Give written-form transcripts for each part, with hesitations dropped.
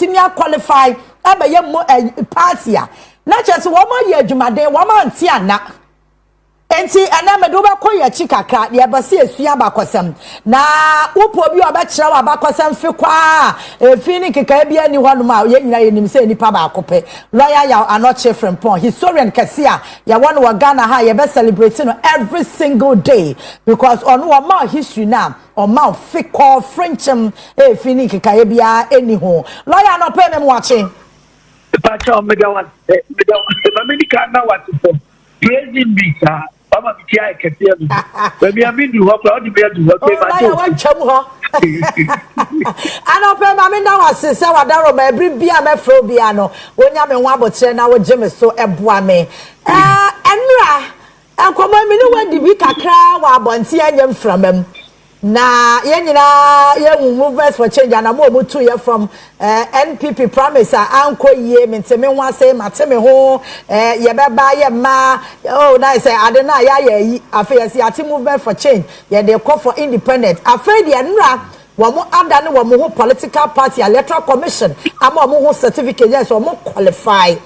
timia qualify aba ye mo party a na chese wo ma ye adwumaden wo ma ntia na enti ana medo ba koye chikaka ye ba se esua ba kosem na upo bi oba kira wa ba kosem fi kwa fini keka bia ni honu ma ye nyina ye nim se nipa ba akope lawyer ya Anokye Frimpong historian kasia ya one wa Ghana ha ye be celebrating every single day because on wa ma history na on ma fi call Frenchem fini keka bia eni ho lawyer no pe me watching Pacha omega one America na what for praising me sir Mama Tia Katia. Baby, I mean, you have all the bed to work. I want chum ho. I don't pay my now as a Sawadaro, my Bibia, my Frobiano, when I'm in Wabot, now with Jimmy so a boame. Enra, and come on, me know when the week a crowd, Wabontian from him. Na yenina movements for change and I'm 2 years from NPP promise anko ye me nteme wan say mateme ho ye beba ye ma oh nice adena ya ye afa ye ati movement for change ye dey call for independent afraid ye nra wo mo ada ne wo mo political party electoral commission ama mo ho certificate yes wo mo qualify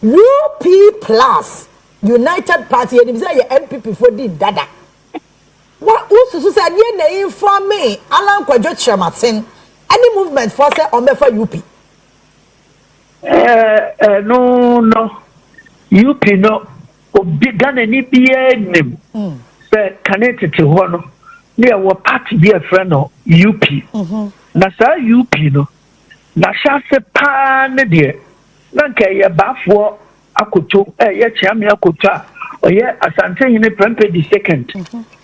UP plus United Party ye say ye NPP for di dada. What also said ye na inform me Alan Kwadwo Chematin any movement for say on me for UP no UP no obi Ghana ni bia nim say connected to ho no near wo party be a friend no UP na sa UP no na sha se pa ne de na nka ye bafo akoto ye chiame akoto oye asante yine prempe the second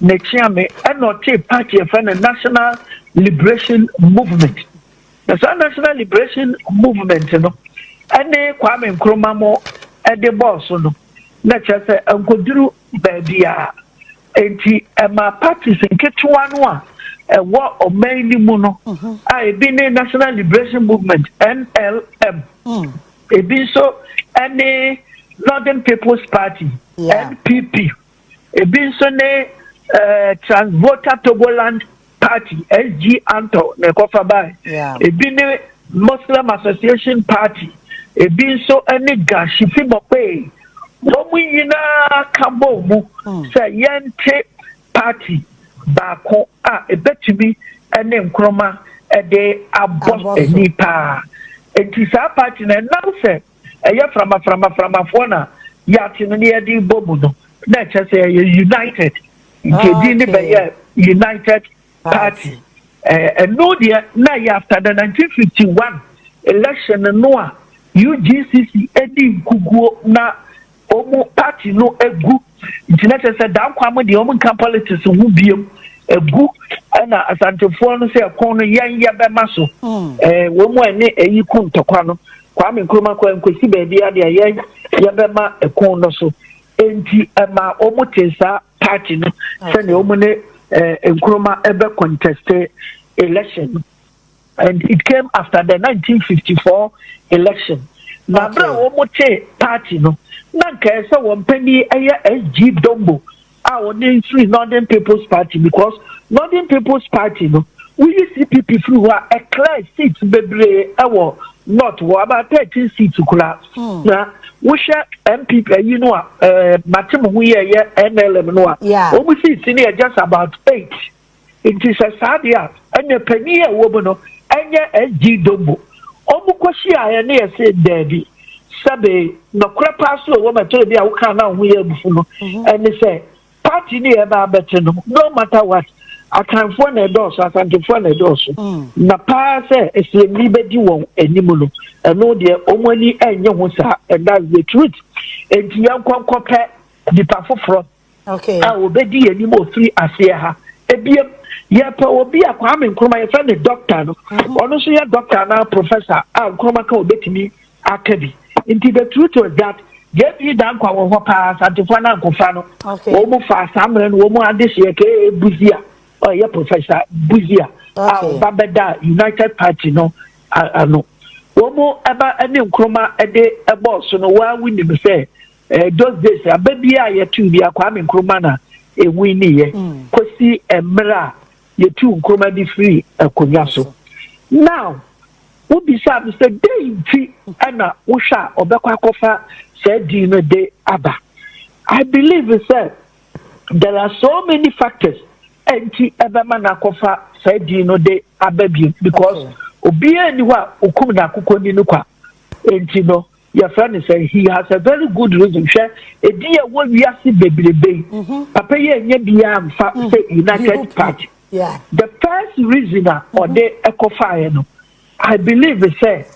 ne chiame Anokye party a friend National Liberation Movement the National Liberation Movement no ene Kwame Nkrumah mo e de boss no na chese enkoduru baabia enti ema parties nketwa no a e wo omani mu no a e bi ne National Liberation Movement NLM e bi so ene Northern People's Party NPP e bi so ne Transvoter Togoland Party SG Anto ne kofa bai e bi ne Muslim Association Party e bi so ene Gashifi Mokwe wo mu yina kabo mu say yente party baako a e betumi ene Nkrumah e de abos enipa enti sa party na now say eye frama fona yati no ne di bomu no na chese united nkedi ni be United Party no dia na after the 1951 election no a UGCC edi guguo na omo party no egu internet say dan kwam de omo kan politics hu biem egu na asantefo no say kon no yen ye be maso wo mo ene eyi kun tokwa no Kwame Nkrumah kwa nkwesi baabi ade ye be ma ekon no so enti ma omo tesa party no say ne omo ne Nkrumah ebe contest election and it came after the 1954 election. Na bra omo che party no na nka say won pani eye SG Dombo a won free Northern People's Party because Northern People's Party no we see people through a clear seats bebre ewo not about 13 seats kula na we share MPP you know matem hu ye NLM no we see senior just about 8 it is a sadia and the penny e wo no enye SG Dombo omu kwashi aya na yese daddy sabe no kra paso wo mato bia wo kan na hu ye bufu no and say party ni e ba bete no matter what akanfo na edoso asantifo na edoso na pa se esiemi bedi won animu no eno de omani enye ho sa and that's the truth enti yankwankope di pafoforo okay a obedi animu free ase ha ebiem ye pa obi Kwame Nkrumah ye fa ne doctor no ono so ye doctor na professor a Nkrumah ka obetimi akabi enti the truth was that get you down kwa wo pa asantifo na nkofa no wo mu fa samre no wo mu adehye ke buzia oh yeah Professor Buzia Babeda United Party no ano womo eba ene Nkrumah ede boss no wa win me say those days ababia ye tu bia Kwame Nkrumah na e win ye kosi emra ye tu Nkrumah di free akonya so now Who beside Mr. Day Anna Usha or Bekwakofa said Dino de Abba. I believe it said there are so many factors anti Ebamana Kofa said Dino de Ababi because Obia Niwa Ukumna Kukoni Nuka and your friend is saying he has a very good reason. Share a dear one we are see baby. Papa Yabia say United Party. Yeah. The first reason or the echo fire, I believe it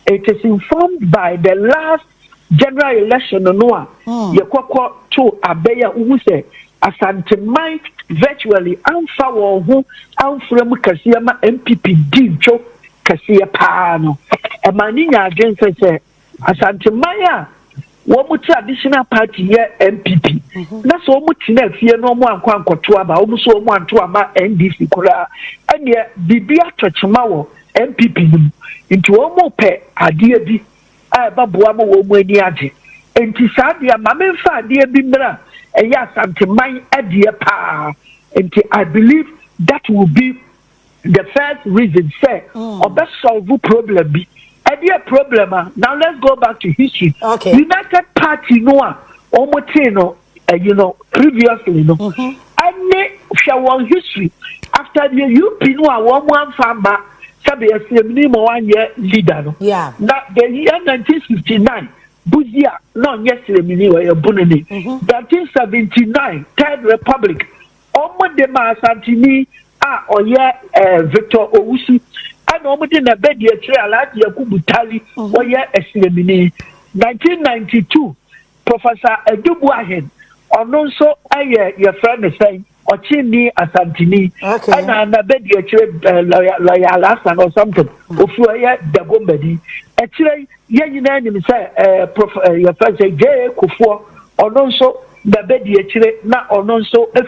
is informed by the last general election no Yakoko to Abeya who say Asante Mike virtually unfower who unframe Kasiama MPP Dincho Kasia Pano. A maninya against say Asante Maya one traditional party here MPP. That's all much next year no more Kwankotuaba, almost so one to ama NDC Kura. And yet Bibia Chachamawo MPP into almost pay a dear B. I babuama womaniaji. And Tisadia Mamenfa dear Bimra. And yes, Asante Maya a dear pa. And I believe that will be the first reason say or best solve the problem be. Idea problem. Now let's go back to history. Okay. United Party Noah Omoteno, previously and they history after the UP Noah one farmer Sabi a 1 year leader. Yeah. Now the year 1959, Buzia no yes Bunini. 1979, Third Republic. Omo de ma Santini Victor Owusu. And almost in a bed year, Yakubu Tali, or year Eslemini. 1992, Professor Edubuahen, or no so your friend is saying, or Chini Asantini, and a bed year, Loyal or something, of the Bombadi. Actually, you name say, your friend say, J. Kufu, or no so the bed year, not or no so a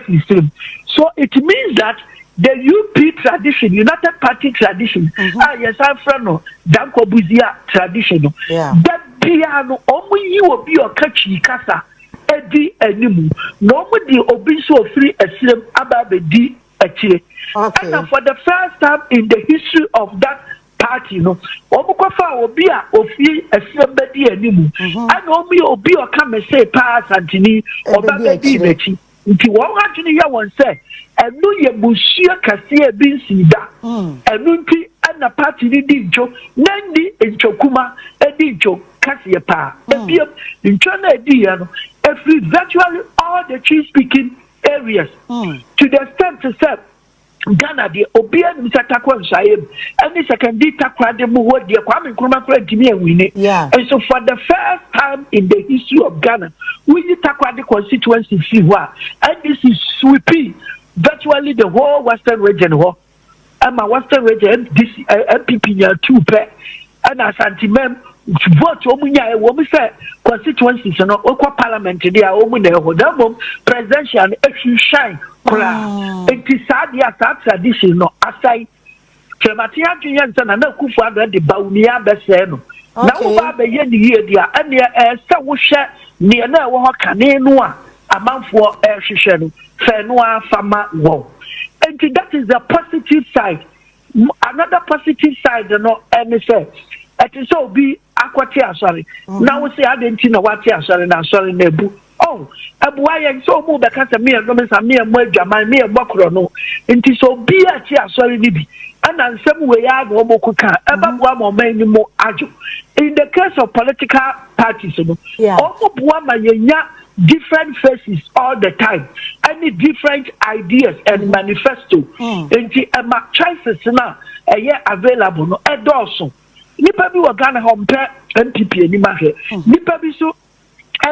so it means that the UP tradition, United Party tradition, yes, I'm from Danko Buzia tradition. That piano, only you will be your catchy casa, Eddie Animu. Normally, Obiso free a slim Ababe D. And for the first time in the history of that party, Omukofa will be a slim Betty Animu. And only Obi or come and say, Pass Antony or Baby Betty. Nti wọ́n wá tún yẹ wọ́n sẹ́ ẹnu yẹ busia kàsíyẹ bí nsìdá ẹnu ntí ẹna pàtì ní di ntwo n'ẹni ntwokuma ẹdi ntwo kàsíyẹ paa ebi ntwo náà ẹdi yẹ no every virtually all the tree speaking areas to the extent to say Ghana de obia ni satakwa nsayem any secondary takwa de mu wo de Kwame Nkrumah kura ntimi awini and so for the first time in the history of Ghana we takwa the constituency fiwa and this is sweeping virtually the whole western region and my western region this MPP nya two pe and Asante Mem vote omunya e wo mi say constituencies no okwa parliament dia omu na ho damo presidential issue shine kura entisadia that tradition no asai Tremati adwenya nsa na Kufu Addo de baumia bese no na wo ba be ye ni ye dia ene se wo hwe ne na wo ho kane no a amanfo hwehwe no fe no afama wo and that is the positive side. Another positive side no ene say it is so be akwati asori na wo say adenti na wati asori na asori na ebu abuwa yen so mu be kasa me no me sa me mo adwaman me gbakro no enti so bi ati asori ni bi ana nsem we ya go mo kuka ebabuwa mo man ni mo ajo in the case of political parties no omobuwa ma yenya different faces all the time any different ideas and manifesto enti ma choices na available no edoso nipa bi wo Ghana ho mpe MPP ani mahwe nipa bi so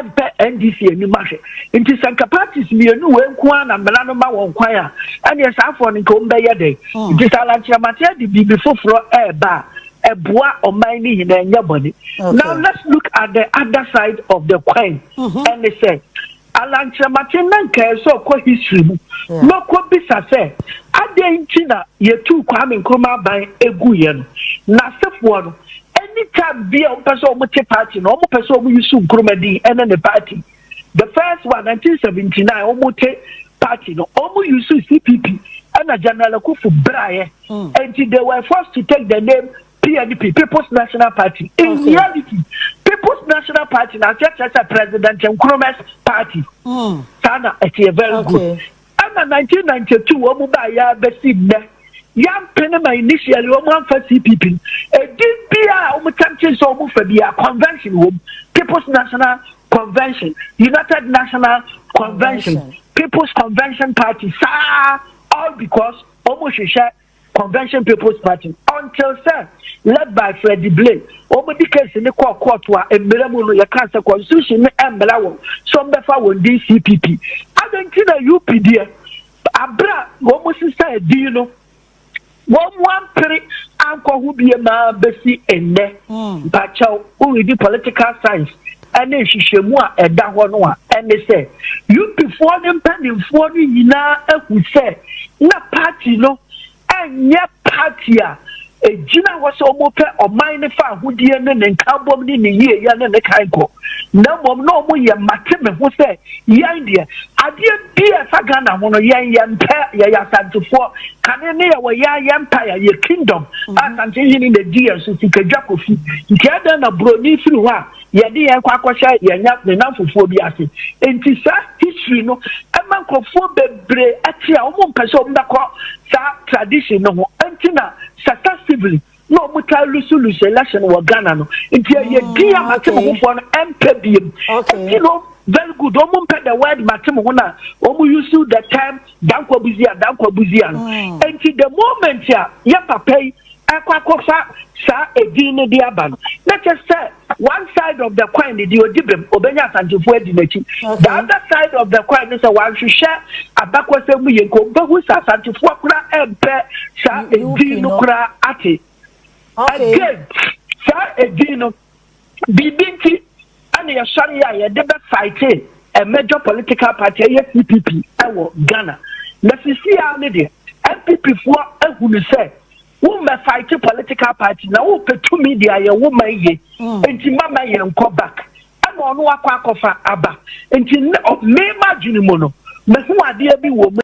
mpe NDC ani mahwe nti sanka parties mienu we nko na mela no ma won kwan a ane safo ne ko mbe ye de nti salantia mate di bibi foforo eba eboa oman ni hina nya boni. Now let's look at the other side of the coin and they say alantia mate nan ka so ko history mu no ko bisa say adenchi na ye tu Kwame Nkrumah ban egu ye no na sefo no anytime be a person party no mo person mo use Nkrumah din and the party the first one 1979 omo party no omo use CPP and a General Kufu Braye and they were forced to take the name PNP, People's National Party. In reality, People's National Party now just as a President Nkrumah's party. Sana, it's very good. And in 1992, Omubaya Beside. Young Penema initially one for CPP. A DPR Omutanchi Somufabia Convention, People's National Convention, United National Convention, People's Convention Party, all because almost share Convention People's Party. Until sir, led by Freddie Blake, Omudi case in the court and Melamuno, your cancer constitution and Melawo, some befa won DCPP. I don't think that UPD, Abra, almost said, do you know? One period, Uncle who be a man, Bessie and Ne, Bachow, who read political science, and then she shemua and that one, and they say, you before them pending for you now, who say, na party, no, and yet party. A Gina was almost or mine fan who dear and carbon in the year, yan and the Kaiko. No more, ya Matim, who say, Yan dear, I didn't be a Sagana, one of yan pair, ya Santo for Canania, where yan empire, your kingdom, as until in the dear, so think a jack of you. You can't done a brony through her, ya dear Quaquasha, ya nap the Namphophobia. And tis history, no, a man of 4 bebre, actually, a woman person that call tradition, no, antina. Successively, no mutual election or Ghana. No, it's a dear Matim for an MPB. You know, very good. Don't put the word Matimona, or use the term Danko Buzian. And to the moment, Yapa pay Aquacofa, Sa Edina Diaban. Let us say one side of the coin is the Odibim, Obenya Santifuedinechi. The other side of the coin is a one to share a backwards and we go, but who's a Santifuakra and Pet Sa Edinokra Ati. Again, Sa Edino Bibinti and your Sharia, the fighting a major political party, CPP, Ghana. Let's see how many MPP for who say. Who may fight a political party now? Who pay 2 media? Your woman ye, and Timama and come back. I'm on Wakakofa Abba, and May Majunimono. But who are dear be woman?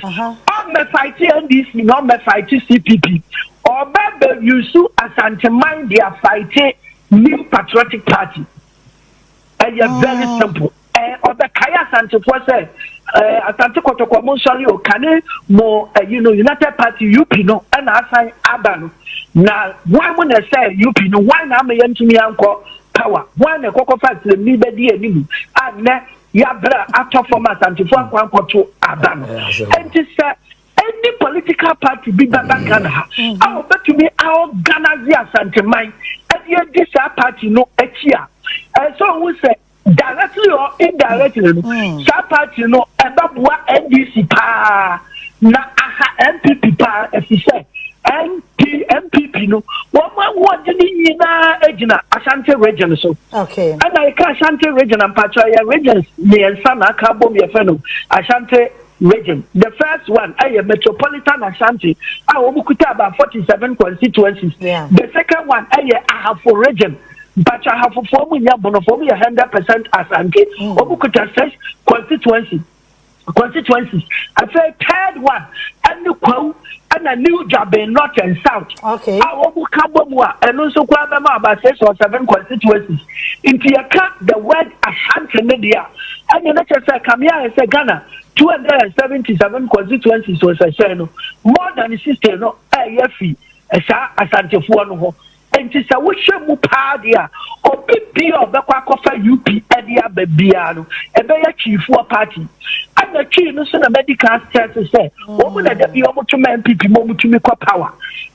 I'm a fight NDC, not a fight CPP. Or Baba, you sue as anti-mind their fight new patriotic party. And you're very simple. Or the Kaya Santifor said, Atante Kotoko sorry, or Kane more, United Party, UP, no, and I say Abano. Now, why when I say UP, no, why now me to me uncle power? Why the Coco Fat, the Libedi, and now Yabra after format Santifor, one or two Abano. And this any political party be back Ghana. I will bet to me our Ghana via Santimine, and yet this party no etia. And so we say, directly or indirectly, some party about what NDC pa na MPP pa as you say MPP no one didn't Ejina Ashanti region so okay and I can Ashanti region and Patraya regions near Sana Cabo Yafeno Ashanti region. The first one, Metropolitan Ashanti, I will about 47 constituencies. Yeah. The second one, I have for region. But I have for formula bonophobia 100% Asante. Obukuta says constituencies. I said third one, and the quote and a new job in north and south. Okay. I will and also about 6 or 7 constituencies. Into your cut the word Ashanti media. And the next say come here and say Ghana 277 constituencies was a channel. More than the system no fee Asante for and it's a wish mu padia or be of the Quacofa UP Edia Bebiano, a better chief for party. And the chief no son of medical to say, woman that be able to man people moment to make power.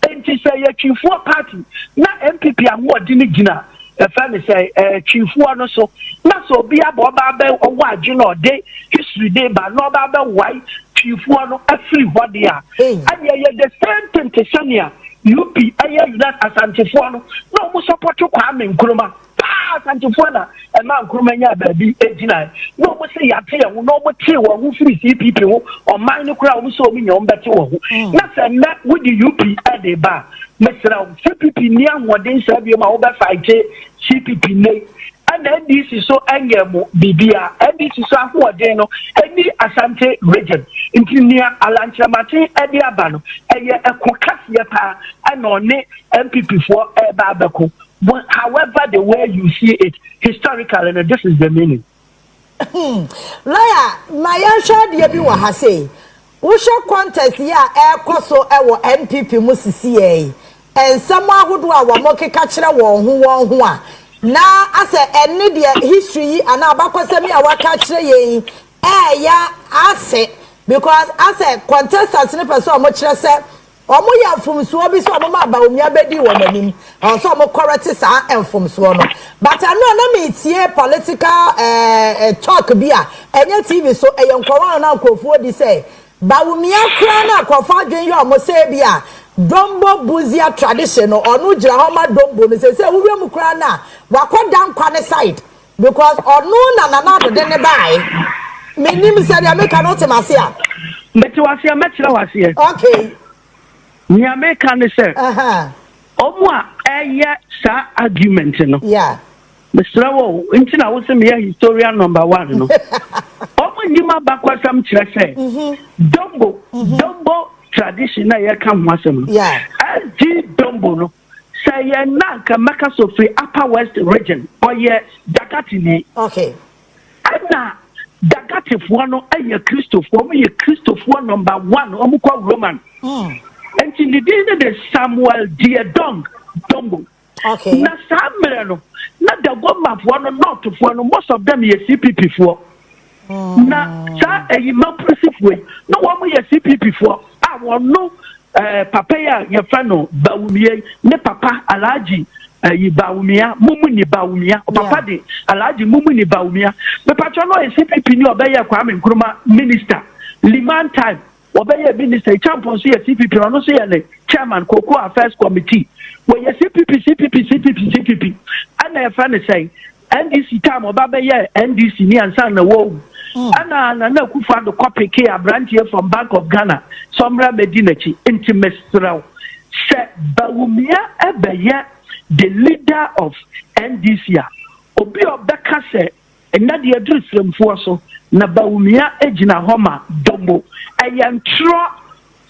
And to say a chief for party, not MPP and more dinigina. A family say chief one or so, not so be a boba or what you know day history day, but no baba white chief one a free what they are. And the same temptation here. UP, that Asantifuano, no more support to Kwame Nkrumah. Asantifuana, and now Nkrumah, baby, 89. No more say Yatia, no more chill, who free people, or minor crowd, who saw me on better. Nothing met with the UP at the bar. Mr. CPP near what they serve you, my over fight, CPP name. And then this is so anger, BBR, and this is what they know, and any Asante region into near Alanchamati Ediabano, a Kokasiapa, and on MPP for Babako. However, the way you see it historically, and this is the meaning. Lawyer, my answer, dear, you have say. Usha contest ya air coso ewo NPP musisi and someone who do our moke catcher who na as a any history and abako semi our catcher ye ya ase because as a contestant ne person much say omo ya fumsuo bi so omo ba omi abedi wo manim so omo correct sa enfumsuo no but I know na me tie political talk bia enye TV so eyenkoro na akofo di say Bawumia krana kwafa dwen yo mo se bia dombo buzia tradition onu gira homa dombo no se wuwem krana wakoda nkwa ne side because onu na do de ne bai menim se dia make no temase a metiwase metira wase okay ni ameka ne se omo a eye sa argument no yeah Mr. Wo intina wo se me historian number 1 no omo ndima bakwasam kire se dombo tradition na ye kan ho asem no yeah dombo no say ye na ka maka sofri upper west region or ye dakati ni okay ana dakati fo no aye Christopher mo ye Christopher number 1 omo kwa Roman and in the Samuel Diedong dombo okay na samere no na the government for no not for no most of them ye CPP for na sa e ma way no one ye CPP for I won no papa ya ye fa no Bawumia ne papa Alhaji yi Bawumia mumu ni Bawumia papa de Alhaji mumu ni Bawumia me patro no CPP ni obeya Kwame Nkrumah minister Liman time obeya minister champion so ye CPP no so ye le chairman Cocoa Affairs Committee when you CPP and I find say NDC time obaba ye NDC ni ansa na wo ana na kufa do copy ke a branch here from Bank of Ghana somra medinachi intimestral se Bawumia ebeye the leader of NDC obi obeka se na de adrusrem fo so na Bawumia ejina homa dombo ayantro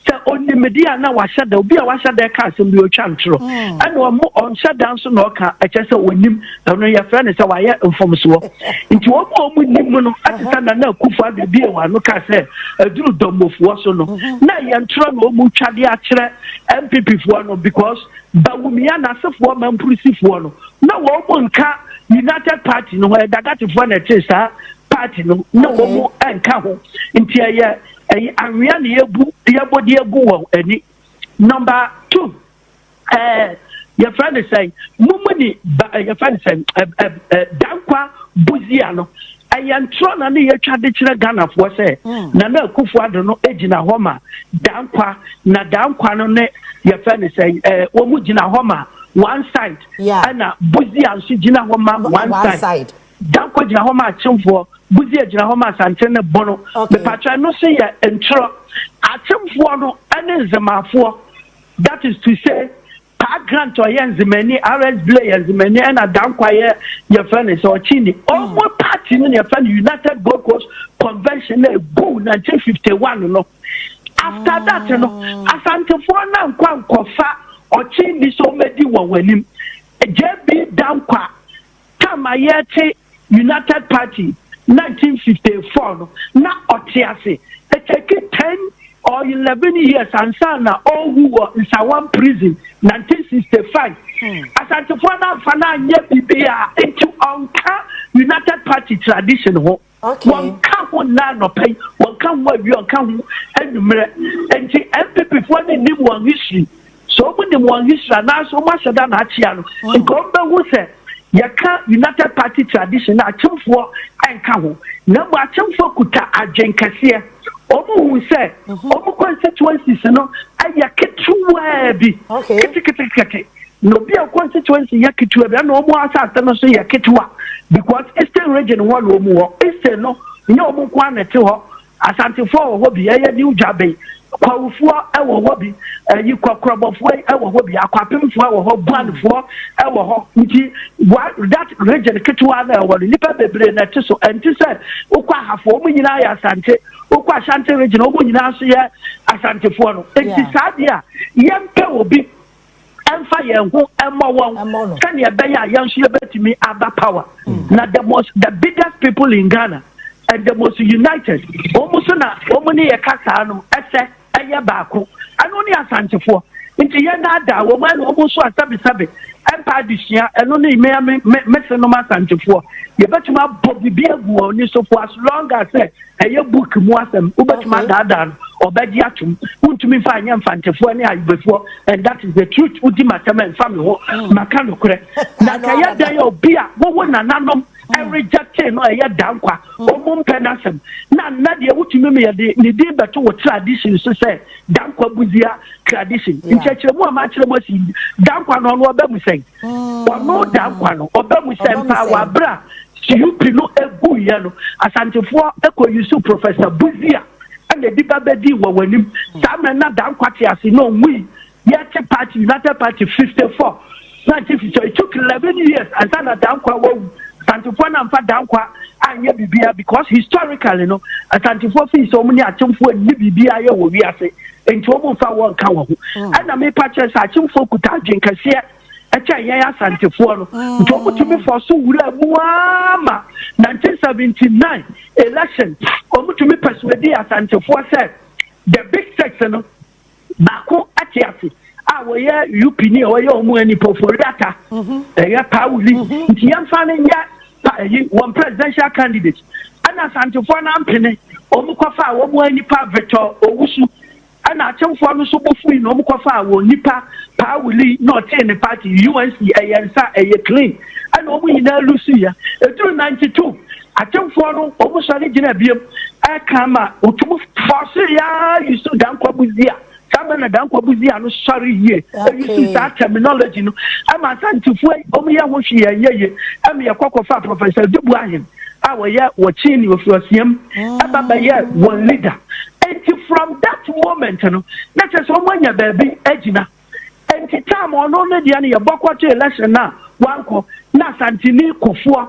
se oni media na washada obi a washada ka asem bi otwantro and on shut down so no ka ekese onim no ya friend se wa ye infomso nti omo nim no atisa na kufu ade bi e wa no ka se aduru domofo so no na yantro no omo twade a kire MPP fo no because Bawumia na sefo ma mprisifo no na wo omo nka United Party no e dagatifo na chesa party no na omo enka ho nti ye Ariana Yebu any number 2. Your friend is saying, Mumuni, your friend is saying, Dankwa Buziano. I am trying to hear traditional Ghana for say, Nana Kufuado no Ejina Homa, Dankwa, Nadankwa no ne, your friend is saying, Omujina Homa, one side, and Buzian Sijina Homa, one side. Dankwa Jina Homa Chumfo. Buzia jina homa santene bono the patra no say ya entro atemfo no ene zemafo that is to say pa grant or yenzimani RS players many and Dankwa your friend is or chini almost party in your friend United Gold Coast Convention go 1951 no after that no asante fo na nkwa nkofa or chini so medi wanim JB Dankwa kama yete United Party 1954 no na otiase it take 10 or 11 years and sana all who were in Sawan prison 1965 asante fana fana nye bibia into onka United Party tradition ho one can na no pay one can what you can enumere enti MPP for the new one history so when the one history na so much than achia no nkombe wo se yaka United Party tradition na achimfo enka ho na bo achimfo kuta agenkase omo hu se omo constituencies no ayaketuwa bi kete no be a constituency yaketuwa bi na omo asate no so yaketuwa because Eastern region one omo Eastern no nya omo kwa na te ho asante fo ho bi ya ni ujabe kwawufoɔ ɛwɔ hɔ bi yi kwakrɔbɔfoɔ ɛwɔ hɔ bi akwapemfoɔ ɛwɔ hɔ buanfoɔ ɛwɔ hɔ nti that region ketewa na ɛwɔ no nipa bebree na ɛte so ɛnti sɛ wokɔ ahafoɔ ɔmo nyinaa yɛ asante wokɔ asante region ɔmo nyinaa nso yɛ asantefoɔ no nti saa deɛ a yɛmpɛ obi ɛmfa yɛn ho ɛmmɔ wɔn sɛnea ɛbɛyɛ a yɛn nso yɛbɛtumi aba power na the biggest people in Ghana and the most united almost na omuni ye kasa no ese eye baako anu ni asantefoɔ nti ye na da wo ma no omo so asabe empa disia eno ni me no asantefoɔ ye betuma bobi agu oni so for as long as eye book mu asem ubetuma da no obeji atum untumi fa anya mfantefoɔ ne ayibefoɔ and that is the truth udi matema and family ho maka no kure na kaya da ye obi a wo nananom rejected no ya dankwa omum penasem na de wutumi me de ne din beto wo tradition so say dankwa buzia tradition nchechemu ama chiremu si dankwa no no obamu say ono dankwa no obamu say pa wa bra UP no egu ye no asantefo ekoyusu professor buzia and the diba bedi wo wanim samre na dankwa ti ase no wi yet party United Party 54 it took 11 years and that dankwa wo Santifo na mfa dankwa anye bibia because historically no Santifo fi so many achimfo ni bibia ye wo wiase enti omo mfa won ka wo ana me pa che sa achimfo kuta dwenkase echa ye ya Santifo no enti omo tumi for so wura muama 1979 election omo tumi persuade ya Santifo say the big section no bako atiasi wo ye UP ni wo ye omo ani poforiata ya Pauli nti yamfa ne nya one presidential candidate ana Santifo na mpene omo kwafa wo mo ani pa Victor Owusu ana achemfo no so bofu no omo kwafa wo nipa Pauli not in the party UNC ayensa clean ana omo yina lusu ya etu 92 achemfo no omo sori gina biem kama otumu force ya yusu dankwa buzia na dankwa buzia no sorry ye use that terminology no ama Santifo omo ye ho hwe ye ama ye kwakwafa professor Dubu Ahim awo ye wo chini ofiosiem ababa ye one leader and from that moment no na che so omo nya baabi agina and time ono no dia ne ye bokwato election na wanko na Santini Kofuo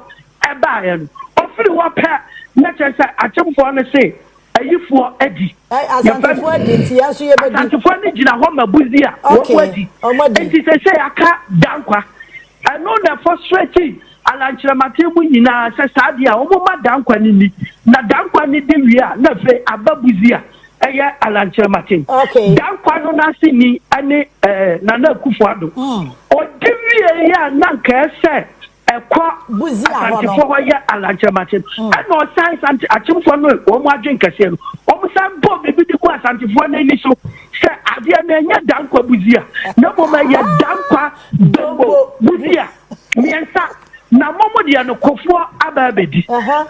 eba ye no ofiri wo pa na che say achemfo no say ayifo adi Asantefo adi ti aso ye bedi Asantefo ni gina ho mabuzia wo adi enti say aka dankwa I know the frustrating alanchramate mu nyina say saade a omo ma dankwa ni na dankwa ni de wi a na fe ababuzia eye alanchramate dankwa no na si ni ane Nana Akufo-Addo o de wi ya na ka say ekwa buzia Asantefo ya alanchramate and no science anti achimfo no o mo adwen kase no o mo san bo bibi di ko Asantefo na ni so say ade na nya dankwa buzia na mo ma ya dankwa dombo buzia miensa na momo dia no Kofuo ababedi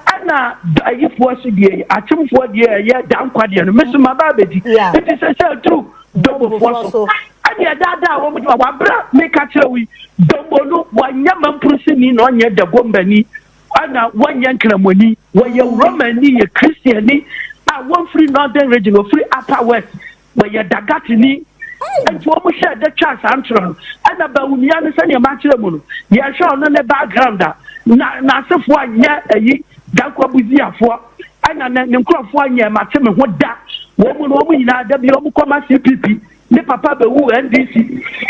ana ayifo so die achimfo die ye dankwa die no mesuma ababedi it is a true dombo so anya dada wo mo wa bra make a chewi dombo no wanya mamprosi ni no nya da gombani ana wanya nkramoni wo ye romani ye christiani a one free northern region or free upper west wo ye dagatini and for mo share the chance antron ana ba unia ne sane ma kire mu no ye hwe no ne background na asefo anya ayi dankwa buziafo ana ne nkrofo anya ma teme ho da wo mu no wo nyina da bi wo koma CPP ne papa be wu NDC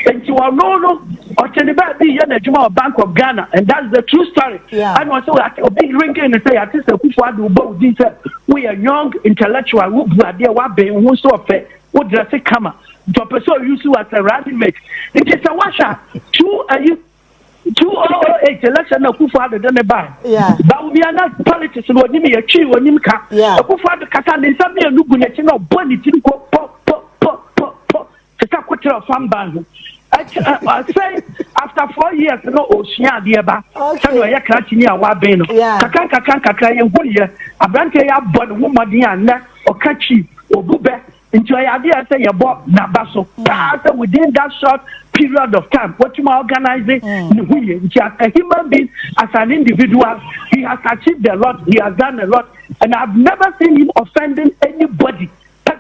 enti wo no o chene ba bi ye na djuma of Bank of Ghana and that's the true story and also a big ranking and say artist Akufo-Addo bo di say we are young intellectual who ade wa be hu so fe wo dress kama to person use you as a running mate it is a washer 2008 election Akufo-Addo done buy but we are not politics no ni me twi wonim ka Akufo-Addo kata ne nsam e nugu ne chi no boni tin ko pop kwetro fan ban I say after 4 years no osia de ba say no ye krachi ni awa ben no kaka ye huye abrante ya bod wo modin anna okachi obube into ya de say ye bo na baso so within that short period of time what you organizing huye a human being as an individual he has achieved a lot, he has done a lot, and I've never seen him offending anybody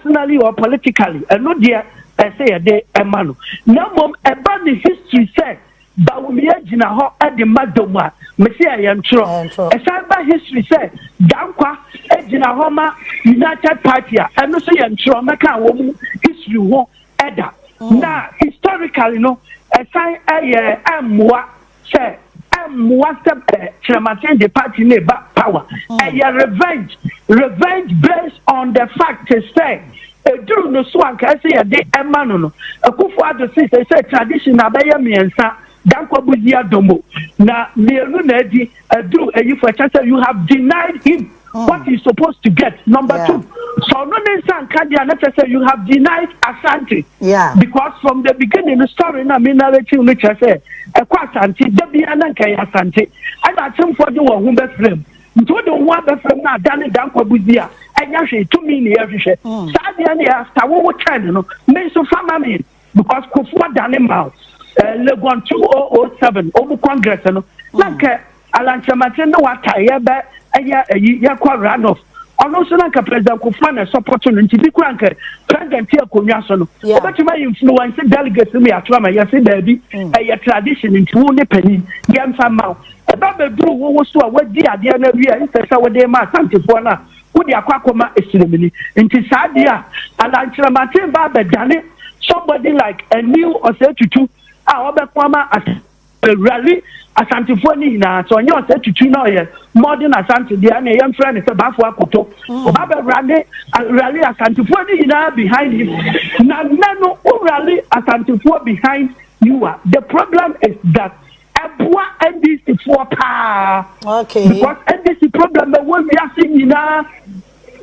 personally or politically, and no dear, I say a day, a man. No, mom, about the history said, but we are Jina Ho at the Madoma, Messiah Yantro. A cyber history said, Dankwa, Ejina Homa, United Party, and no say Yantro, Maka woman, history won't edda. Now, historically, no, a sign a moi, say, what's the chairman the party neighbor power? A revenge based on the fact to say. During the swank, I say a day a man, a kufu to say tradition, a bayer miensa, Danko Buzia Domo. Now, near Lunedi, do a you for chance you have denied him what he's supposed to get. Number two. So, no, necessary you have denied Asante. Yeah. Because from the beginning, the story, I mean, which I said, a Asante, Debiana Asante, and I think for you whom best friend. You don't want the friend now, Danny Danko Buzia, and Yashi, 2 million every share. Sadly, after what time, you know, may so family because Kofua Danny Mouse, Legon 2007, over Congress, you know, like Alan Chamatin, no, what I ever, a year run off. Also, like a president could find a opportunity to be cranky. President here, Kunyasono. But you may influence delegates to me at Rama, yes, baby, a tradition into one penny, young family. About the blue was to a word, dear, dear, instead of their mass antiphona, who the Aquacoma is ceremony. Into Sadia, and Angela Martin Barber done it. Somebody like a new or 32, our Kwama as a rally. Asantifoni na so onye ose tutu na oye modern Asante dia na yam friend is bafo akoto obaba rally Asantifoni na behind him na nano rally Asantifo behind you are. The problem is that Abua NDC for pa because NDC problem when we are seeing na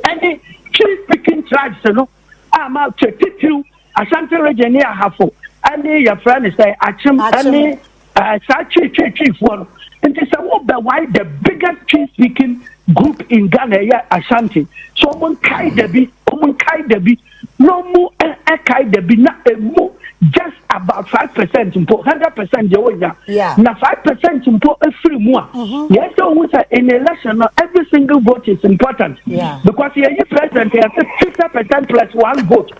any chief speaking tribes no am out to you Asante region here hafo any your friend is say achim any chief one. And it's why the biggest chief speaking group in Ghana, Ashanti. So, one kai debi, no more kai debi, not a more, just about 5% in 100% yeah. Now 5% in every more. Yes, so in election, every single vote is important. Yeah. Because here you president, you have 50% plus 1 vote.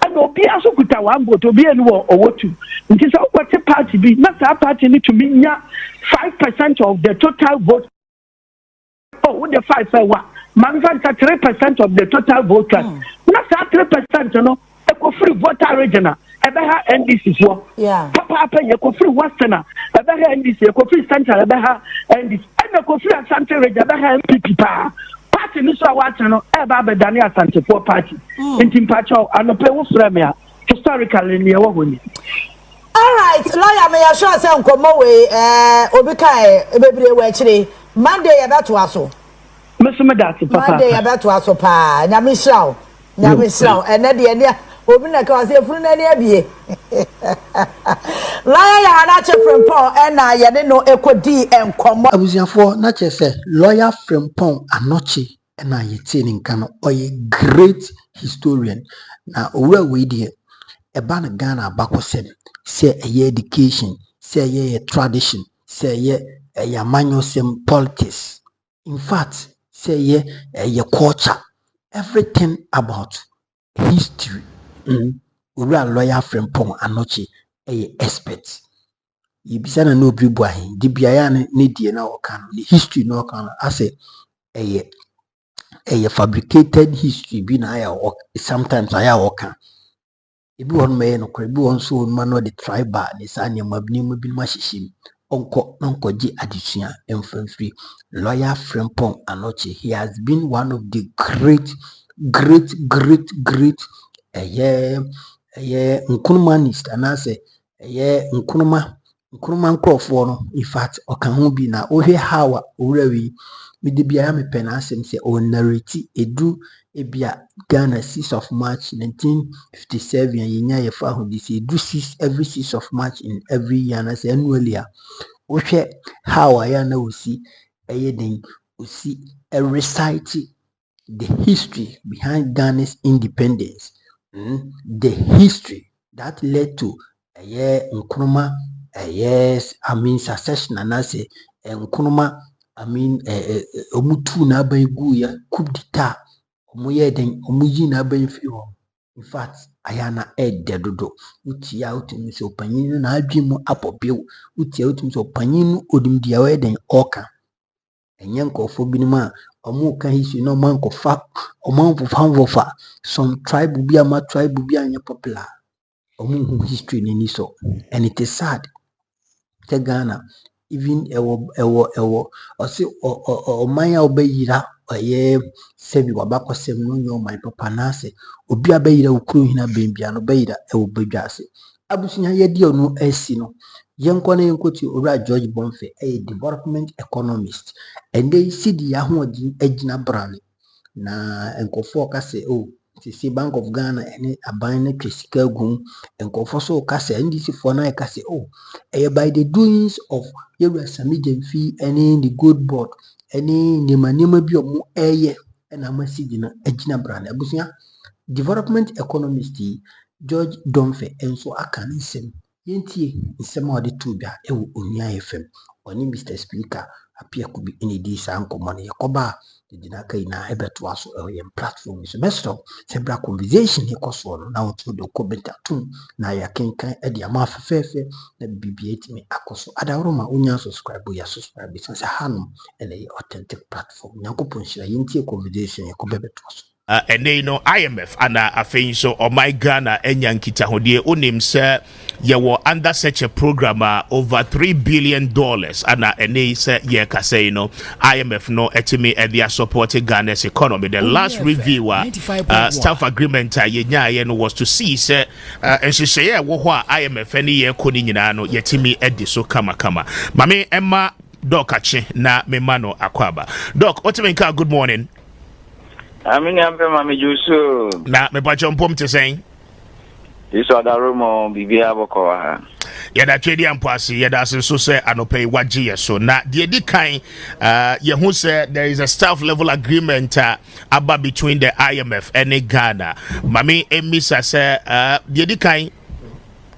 And Obi also could have 1 vote, Obi and or 2. It is what a party be. Not a party need to mean 5% of the total vote. Oh, what the 5 say what? Manufacture 3% of the total voters. Not 3%, you know. A free voter regional. Ebeha NDC for. Yeah. Papa, you go free Westerner. Ebeha NDC, you go free Central, Ebeha NDC. And you go free Asante region, Ebeha MPP pa. Party ni so what no eba be dani Asante for party nti mpacho anope wo frame historically ne wo honi. All right, lawyer me sure say nkomo we obi kai ebebire we akire Monday ya beto aso mesome dat papa Monday ya beto aso pa nyame hraw ene de ene obi na ka say funu na ne abie lawyer ya Anokye Frimpong na ye ne no ekodi enkomo abuziafo na che say lawyer Frimpong Anokye na yeti ni nka no oye great historian na owura we die eba na Ghana abakosem say eye education say eye tradition say eye amanyosem politics, in fact say eye culture, everything about history. Owura lawyer Frimpong Anokye eye expert. Yibisa na no bribu ahin di biaya ne die na oka no history no oka no ase eye fabricated history bi na ya sometimes aya oka ebi won me no kore ebi won so ma no the tribal ne sanya mabni mu bi ma hihim onko ji adesua emfamfiri lawyer Frimpong Anokye. He has been one of the great nkunumanist and I say nkunuma nkrofo no. In fact oka ho bi na ohwe hawa owurawi mede bia me pen asem say o narrate edu ebia Ghana 6th of March 1957 yenya yefa ho this edu 6 every 6th of March in every year na say annually ohwe hawa ya na osi eyeden osi recite the history behind Ghana's independence, the history that led to Nkrumah, yes, I mean succession, and I say Nkrumah, I mean Omutu na ba egu ya coup d'etat, omuye den omuji na ba mfi ho. In fact, ayana dodo. Utia utimi so panyin na adwemu apopio. Utia utimi so panyin odim dia we den oka. Enye nkofo binom a omo ka history no man kofa oman fofa some tribe bi ama tribe bi anya popular. Omo history ni so, and it is sad. Te Ghana even ewo ose oman a obeyira oye sebi wabakosem no nyo my papa na ase obi abeyira ukuru hina bembia no beyira ewo bedwase abusunya yedi onu esi no yenko na yenkoti owura George Bonfe development economist ende sidi ya ho agina brane na enkofo ka se sisi Bank of Ghana ene aban na twesika gum enkofo so ka se ndisi fo na ka se by the doings of Yewura Sami Gyamfi ene the good board ene nema bi omo na masidi na agina brane abusunya development economist George Donfe enso aka nsem yentie nsem a ode to bia ewo Onua FM oni Mr Speaker apia kubi ene di sa nkomo ne yakoba de na kai na ebeto aso yem platform so mesto sebra conversation he koso no na oto do kobenta tum na ya kenkan e de ama afefe na bibia etimi akoso adawroma onya subscribe ya subscribe sense hanum ene authentic platform nyakopon shira yentie conversation ye kobebeto aso and they know IMF and I think so or my Ghana and Yankita Hodie unim sir you were under such a program over $3 billion and they say yeah say no IMF no etimi and they are supporting Ghana's economy. The last review staff agreement was to see sir and she say yeah what IMF any year koni nyina no yetimi edi so kama mame Emma Doc achi na memano akwaba Doc otimenka good morning. Amini ampe mami jusu. Na me pa chompom te sen. Iso adarumo bibia boko ha. Ya da twedi ampasi ya da so se anope waji yeso na de di kan ye hu se there is a staff level agreement aba between the IMF and Ghana. Mami emisa se de di kan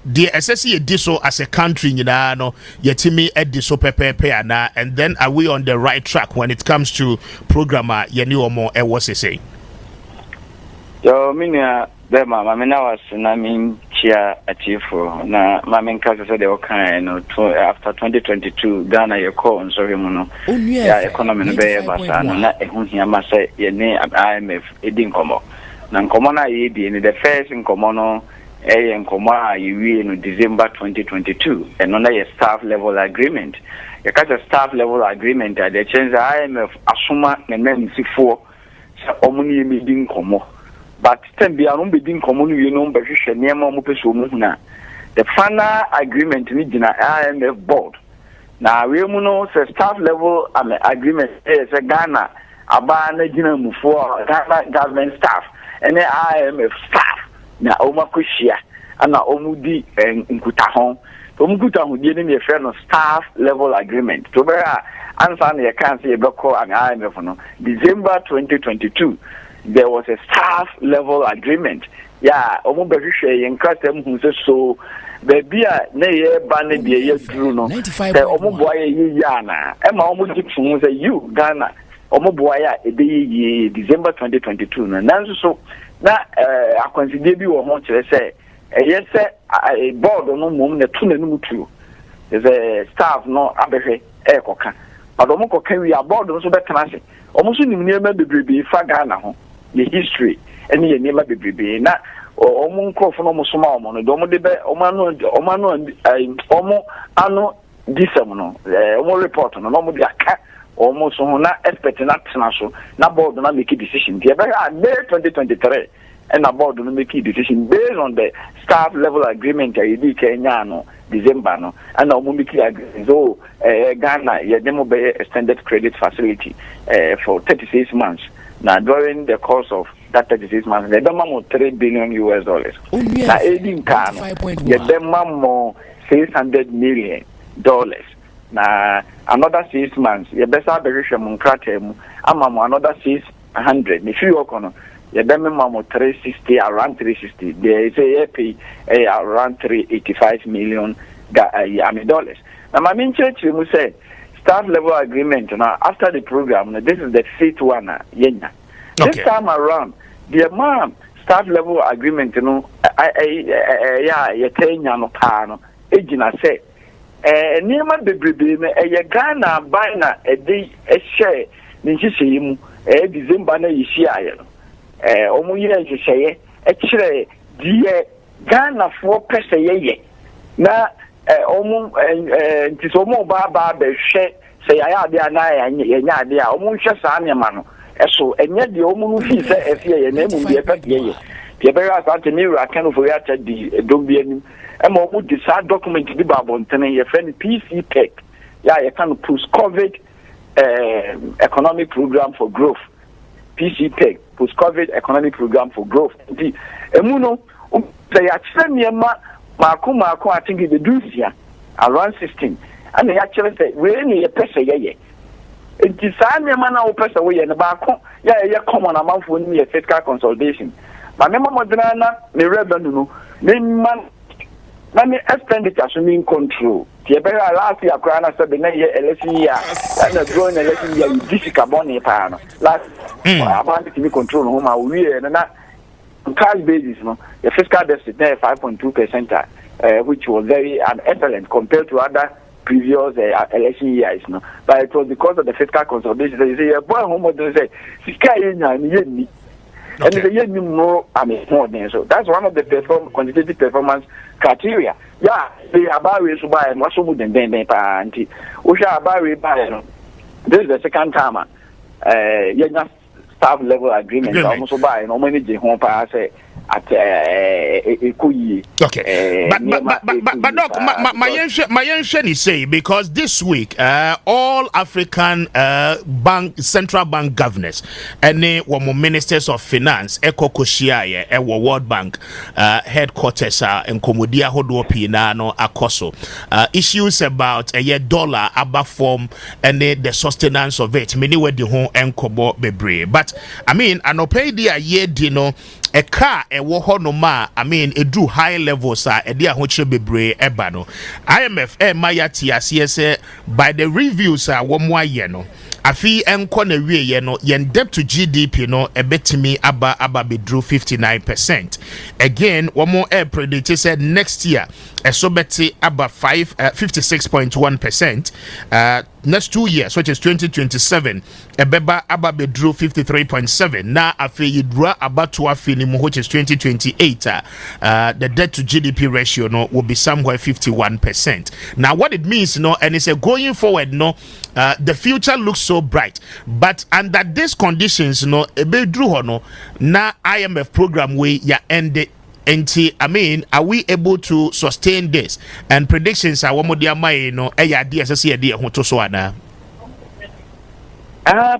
the SSC ediso as a country nyina no yetimi ediso pepepe ana and then are we on the right track when it comes to programmer yeni omo e was say yo minia be mama na was na min chia achiefo na mama nka se de okan no after 2022 Ghana ye call so him no ya economy no be basa na ehun hia ma se yeni IMF edin komo na nkomo na ye di ni the first nkomo no nkoma yiwie no December 2022 and on a staff level agreement. You catch a staff level agreement at the change IMF asuma and sifo sa omuni meeting komo. But ten be aron meeting komo no no be hwehwe niam mo peso mu na. The final agreement ni gina IMF board. Na we mu no say staff level agreement is a Ghana aba na gina mu for Ghana government staff and the IMF staff na omakoshia ana omudi nkutahon to mkutahon die ne yefe no staff level agreement to be answer na kan say ebeko an IMF no December 2022 there was a staff level agreement ya omo behwehwe yen kratam hu so baby a na ye ba na de ye duru no say omo boa ye ya na e ma omo gipfu say you Ghana omo boa ya e be ye December 2022 no nanso so na akwansidie bi wo ho kire say yes board no mum na tu na nu mutu is a staff no abehwe koka odomo koka wi board no so betena se omo so nim niema bebrebe fa Ghana ho the history ene ye niema bebrebe na omo nkofo no mo so ma omo no domo de be omo ano disem no omo report no mo de aka almost on na expect na tena so na board na make a decision the very May 2023 and the board no make a decision based on the staff level agreement that you Kenya no December no and na mo make agreement so Ghana ye demo be extended credit facility for 36 months now during the course of that 36 months they dem more $3 billion na edin kan ye dem more $600 million na another 6 months ye besa behwehwe mu nkrata mu ama mu another 600 if you okono ye dem mu 360 around 360 they say ye pay around $385 million dollars na my main church mu say staff level agreement now after the program this is the fifth one yenya this time around the amount staff level agreement no ya tenya no pa no ejina say niema bebrebe me Ghana ban na ede ehye ni nhyehyɛ mu December na yihia aye no omo yire nhyehyɛ kire die Ghana fo pese yeye na omo ntiso omo ba behwe se ya ade ana ya nya ade a omo hwe saa niema no eso enye de omo no fi se efie ye na emu de pese yeye the very asante mirror kind of react the dombianim and more would decide document the babonten your friend PC Tech. Yeah, you can post COVID economic program for growth. PC Tech, post COVID economic program for growth. The emuno they actually Marco, I think the do here around 16. And they actually say we need a person ye. It is a man who pass away in the back. Yeah, common amount for me a fiscal consolidation. But remember, Moderna, me revenue, no, me man, me expenditure should be in control. The very last year, Krana said, the next year, election year, and the growing election year, you difficult money, pan. Last, about to be control home, I will, and that on cash basis, no, the fiscal deficit there 5.2%, which was very excellent compared to other previous election years, no. But it was because of the fiscal consolidation. They say, boy, home, they say, fiscal, and the year more, so that's one of the quantitative performance criteria. Yeah, they are barriers to buy and also wouldn't then anti. Usha barrier buy. This is the second time. Staff level agreement almost buy and many home pass at Ekuyi. Okay, but look, my is say because this week all African central bank governors and ministers of finance Koshia World Bank headquarters and Komodia Hodo no Akoso issues about a dollar above form and the sustenance of it many were the home and Kobo Bebre. But I mean Anokye dia ye dino a car a woho no ma it do high levels a dia hoche bebre eba no IMF maya TSS by the reviews one more year no afi enko na wie ye no yen debt to GDP no ebetimi aba bedru 59%. Again one more predict said next year esobeti aba 56.1%. Next 2 years, which is 2027, ebeba aba bedru 53.7. Na afi yidra aba to afinimu, which is 2028. The debt to GDP ratio no will be somewhere 51%. Now, what it means, no, and it's a going forward, no, the future looks so bright. But under these conditions, no, ebedru no, na IMF program we ya ended. I mean, are we able to sustain this? And predictions are one more dear my no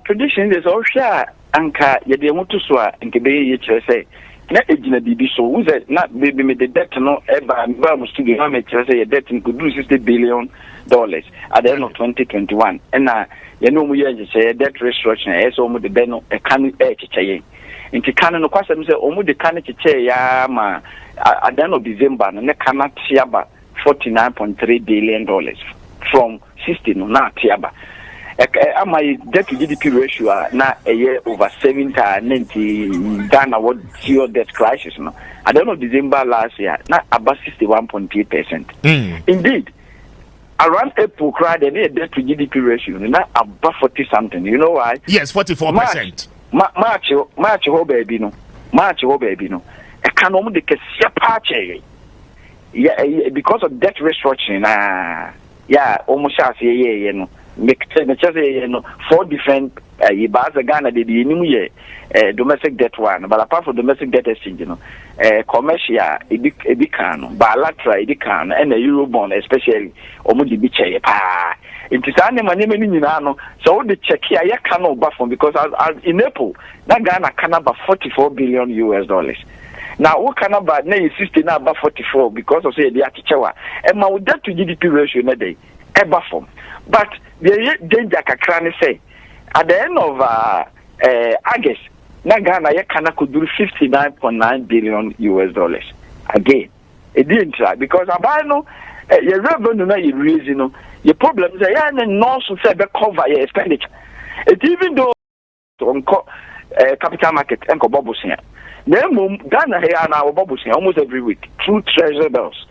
predictions is all share anka yediamutuswa and kebe say na ejina bibi so who said not baby me the debt no ever must to give me say debt could do $60 billion at the end of 2021 and you know we say debt restructuring so mo the beno e kan e nti kan no kwasem say omu de kan cheche ya ma at the end of December no ne kan tiaba $49.3 billion from 60 no na tiaba am I debt to GDP ratio na a year over 70 Ghana what zero debt crisis no at the end of December last year na about 61.8%. Indeed around April cry the debt to GDP ratio na about 40 something. You know why? Yes, 44%. March ho baby no e can omo de kesia pache yeah because of debt restructuring almost as ye no make say no 4 different yibaza Ghana de nim ye domestic debt one but apart from domestic debt exchange no commercial ebi kan no bilateral ebi kan no and euro bond especially omo de bi che pa it is an no so the check here you cannot buy from because as in April that Ghana can about $44 billion. Now what can about na 60 now about 44 because of say the atichewa and my debt to GDP ratio na day ever from but the danger kakra say at the end of August na Ghana you could do $59.9 billion. Again it didn't try because about no your revenue na you raise you know your problem is that no so say cover your expenditure. It even though capital market enko bobusia na mum Ghana here na bobusia almost every week through treasury bills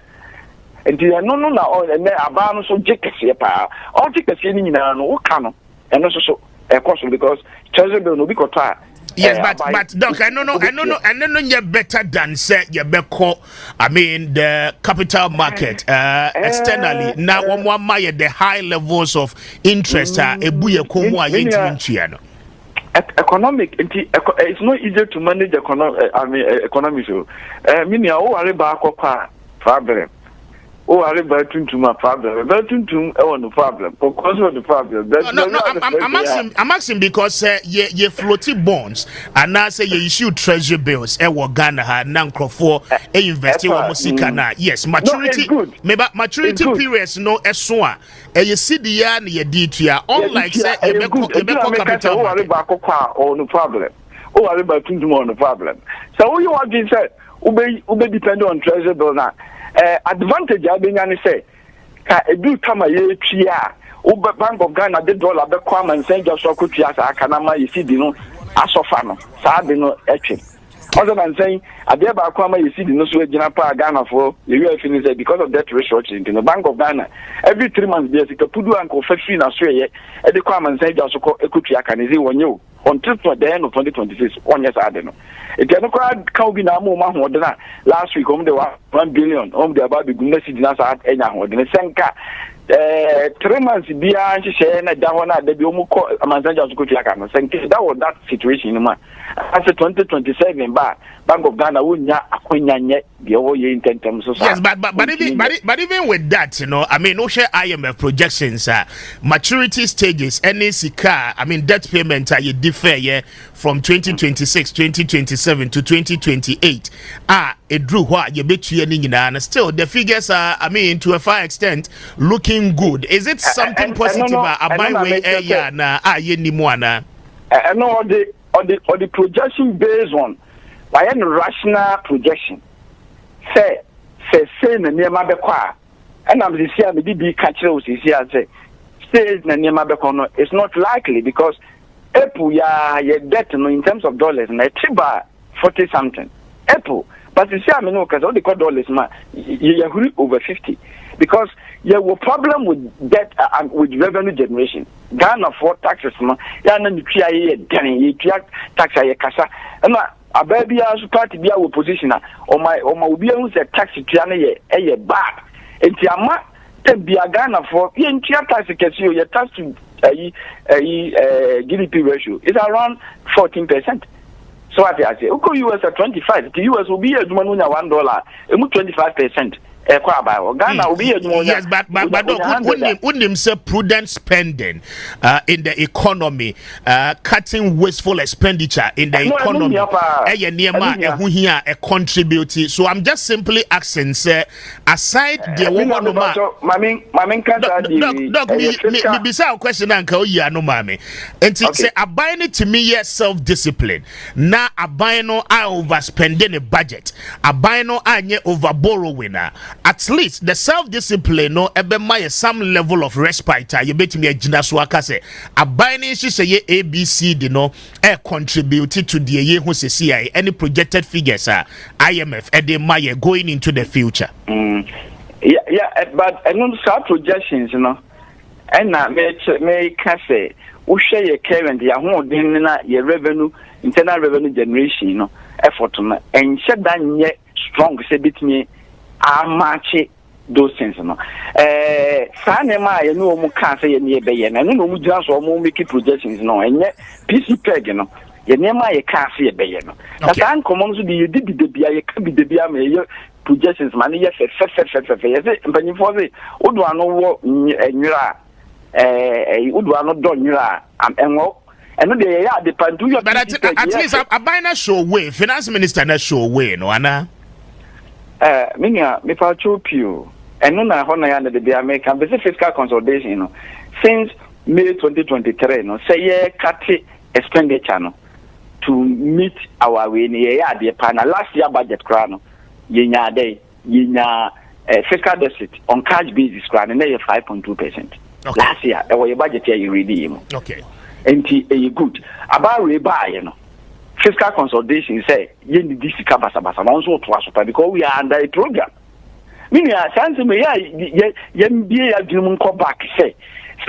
and no na all and aba no so jekese pa all jekese ni nyina no woka no eno so cost because treasury bill no be kota. Yes, but Doc, I don't know you're better than say you beko. I mean the capital market externally. Now one the high levels of interest ebuye komo a economic it's not easy to manage economic so meaning o worry ba akwa problem. Oh, I remember to my problem. No problem. Because of the problem. No, I'm asking because you floating bonds and now say you issue treasury bills. Ghana had non-crofo invest in Musicana. Yes, maturity. Maybe maturity periods no eswa. You see the year you did here. Unlike say you capital. Oh, I remember no problem. Oh, I remember to no problem. So you want to say ube depend on treasury bill now. Advantage abenya say ka edu kama ye twa Uber Bank of Ghana the dollar be kwama nsen just so kutua sa aka na ma yesi di no asofa no sa de no etwe other than saying ade ba kwama yesi di no so agina pa Ghana for the real finish because of that restructuring in the Bank of Ghana every 3 months there sika pudu anko factory na so ye e de kwama nsen just so kutua aka ne ze wonye until the end of 2026 1 year ade no it no can be na mo ma ho de na last week the 1 billion the about the goodness dina sa enya ho de senka 3 months bia nhye na da ho na da bi o mu ko amanzanja so kutua aka no senka that was that situation ma as 2027 Bank of Ghana wonya akonyanye de o ye intentem so. Yes, but even with that, you know, I mean, no share IMF projections, maturity stages, any sika, I mean, debt payment you differ from 2026, 2027 to 2028. It drew what you bet you and still the figures are, I mean, to a far extent, looking good. Is it something positive? About way na or the projection based on by any rational projection. Say na niema bekwa and I'm this year maybe be catcher say na niema bekwa no it's not likely because Apple ya debt no in terms of dollars na tiba 40 something Apple but you see I mean because all the dollars ma you over 50 because you have a problem with debt and with revenue generation. Ghana for taxes no ya na ni twa ye dan ye twa tax ye kasa na ababi as party bia opposition o my obi ehun say tax twa na ye bad enti ama te bia Ghana for ye twa tax kesi o ye tax to GDP ratio is around 14%. So I say uko US at 25 the US will be aduma no $1 emu 25%. Yes, but wouldn't him say prudent spending in the economy, cutting wasteful expenditure in the economy, contribute. So I'm just simply asking, sir, aside the woman, Doc, me question uncle, yeah, no mammy, and say a buying it to me, self-discipline. Now a buying no I overspending a budget, a buying no I over borrowing. At least the self-discipline no ebe some level of respite you bet me a jina so aka say abine say ABC no contribute to the year who say any projected figures IMF my going into the future. But I know some projections and may say we share your current your revenue internal revenue generation effort and shut down yet strong say bit me match those things no sanema ye no mu kan say ye ne be ye na no mu jira so mu make projections no enye PC peg no ye ne ma ye kan say ye be ye no na san komom so de de bia ye ka bi de bia me ye projections man ye fe ye say mpani for say odo ano wo enwira odo ano do nwira am enwo eno de ye ya de pandu yo but at least a binary show way finance minister na show way no ana me for chopio and no na hono ya na de American basic fiscal consolidation since May 2023 say ye cut expenditure to meet our way ni ya de pana last year budget kra no yenya fiscal deficit on cash basis kra na 5.2%. Last year your budget here you ready okay enti good about we buy fiscal consolidation say you need this basa also to us because we are under a program. Meaning, me MBA agreement come back say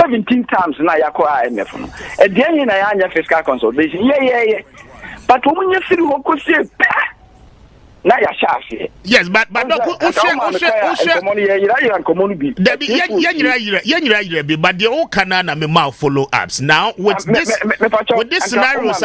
17 times na yako IMF no. E dey na ya fiscal consolidation. Yeah. But when you feel what say na ya shafi. Yes, but money but the all canana me mouth follow ups. Now with this scenarios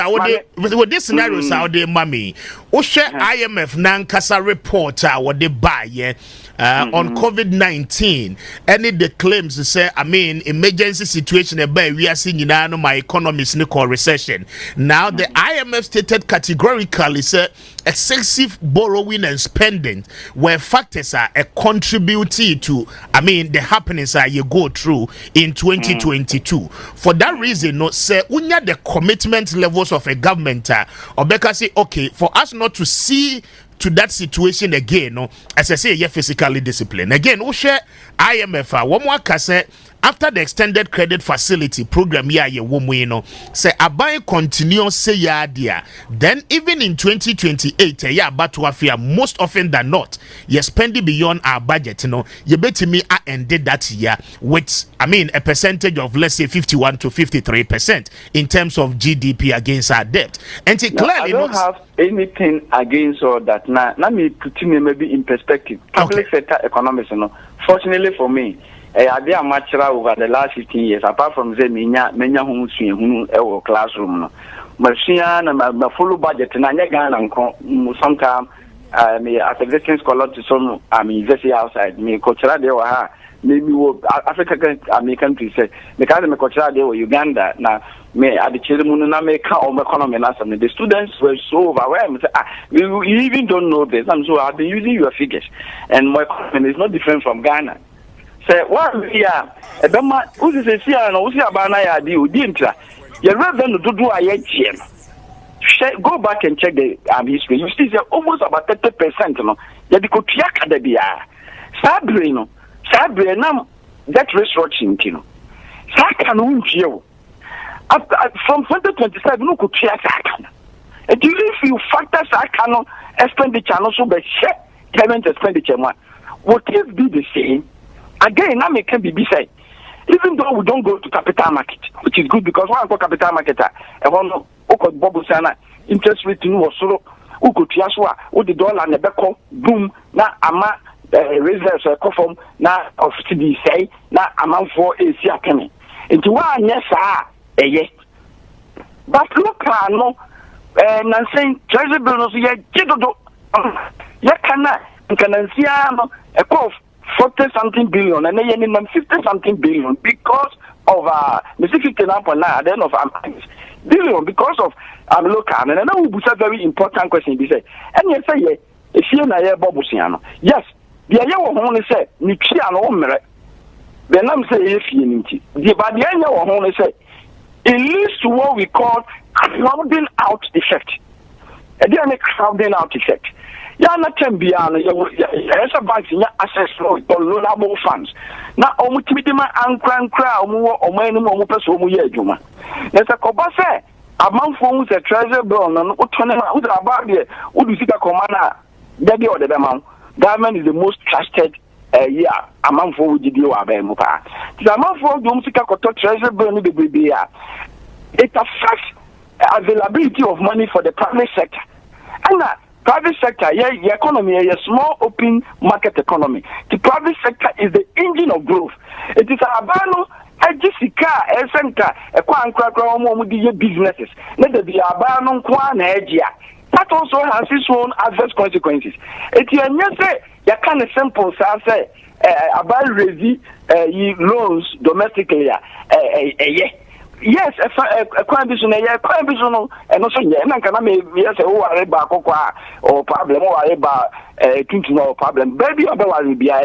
with this scenarios how they mommy IMF nankasa report what they buy on COVID-19 any the claims say emergency situation about we are seeing my economy is in a recession. Now the IMF stated categorically say excessive borrowing and spending where factors are contributing to the happenings that you go through in 2022. For that reason, no say unya the commitment levels of a government or because say okay for us not to see to that situation again, no, as I say, you're physically disciplined. Again, we share IMF. One more case after the extended credit facility program, say abai continue say dia. Then even in 2028, but to afia most often than not, you're spending beyond our budget. You bet me I ended that year with a percentage of let's say 51 to 53% in terms of GDP against our debt. And it clearly I don't have anything against all that. Now, let me put it maybe in perspective. Public sector economics, fortunately for me, I did a match over the last 15 years. Apart from the many who classroom, machine and full budget, and I can sometimes as a visiting scholar to some university outside. Me cultural they were maybe African countries say because me cultural they were Uganda now. Me at the children na make our economy last and the students were so overwhelmed. You even don't know this. I'm so I've been using your figures, and my economy is not different from Ghana. Say what we are. Ebema who say see na who see abana ya di intra. Your revenue do go back and check the history. You see, almost about 30%. No, you di ko tiaka de bia. Sabre na that restructuring kino. Sa kan unjio. From 2027, no could check that. And if you factor that expenditure, also be payment expenditure, would it be the same? Again, I can be said. Even though we don't go to capital market, which is good because one go capital market, and one could bubble sana interest rate was so who could yaswa, who the dollar and the back boom, na ama reserves conform na of the say, na amount for a coming. Into one, yes, but look, no, and I'm saying treasury bills, yeah, can see a cost 40-something billion and then 50-something billion because of the 59.9 then of billion because of local. And I know it's a very important question. They say, and you say, if you're not Bobusiano, yes, the idea of only say, Nutriano, then I'm saying, if you need the but the idea of only say, it leads to what we call crowding out effect. Again, a crowding out effect. Yana can be on a bank in access for loanable funds. Now, Omutimidima and Cran Crow, or Manum Person, Yajuma. There's a cobase among phones a treasure bill and who's about there, who is a commander, Daddy or the amount. Government is the most trusted. Among four GDO Abemupa. The amount for Domsika treasure burning the baby. It affects availability of money for the private sector. And that private sector, the economy is a small open market economy. The private sector is the engine of growth. It is a abano, a Jessica, a center, a quancra businesses. Let there be a abano quan edgia. That also has its own adverse consequences. It is you kind of simple say about raising loans domestically. Yes, a crime business, and also yeah, can I maybe yes, or problem or about problem. Baby, otherwise be how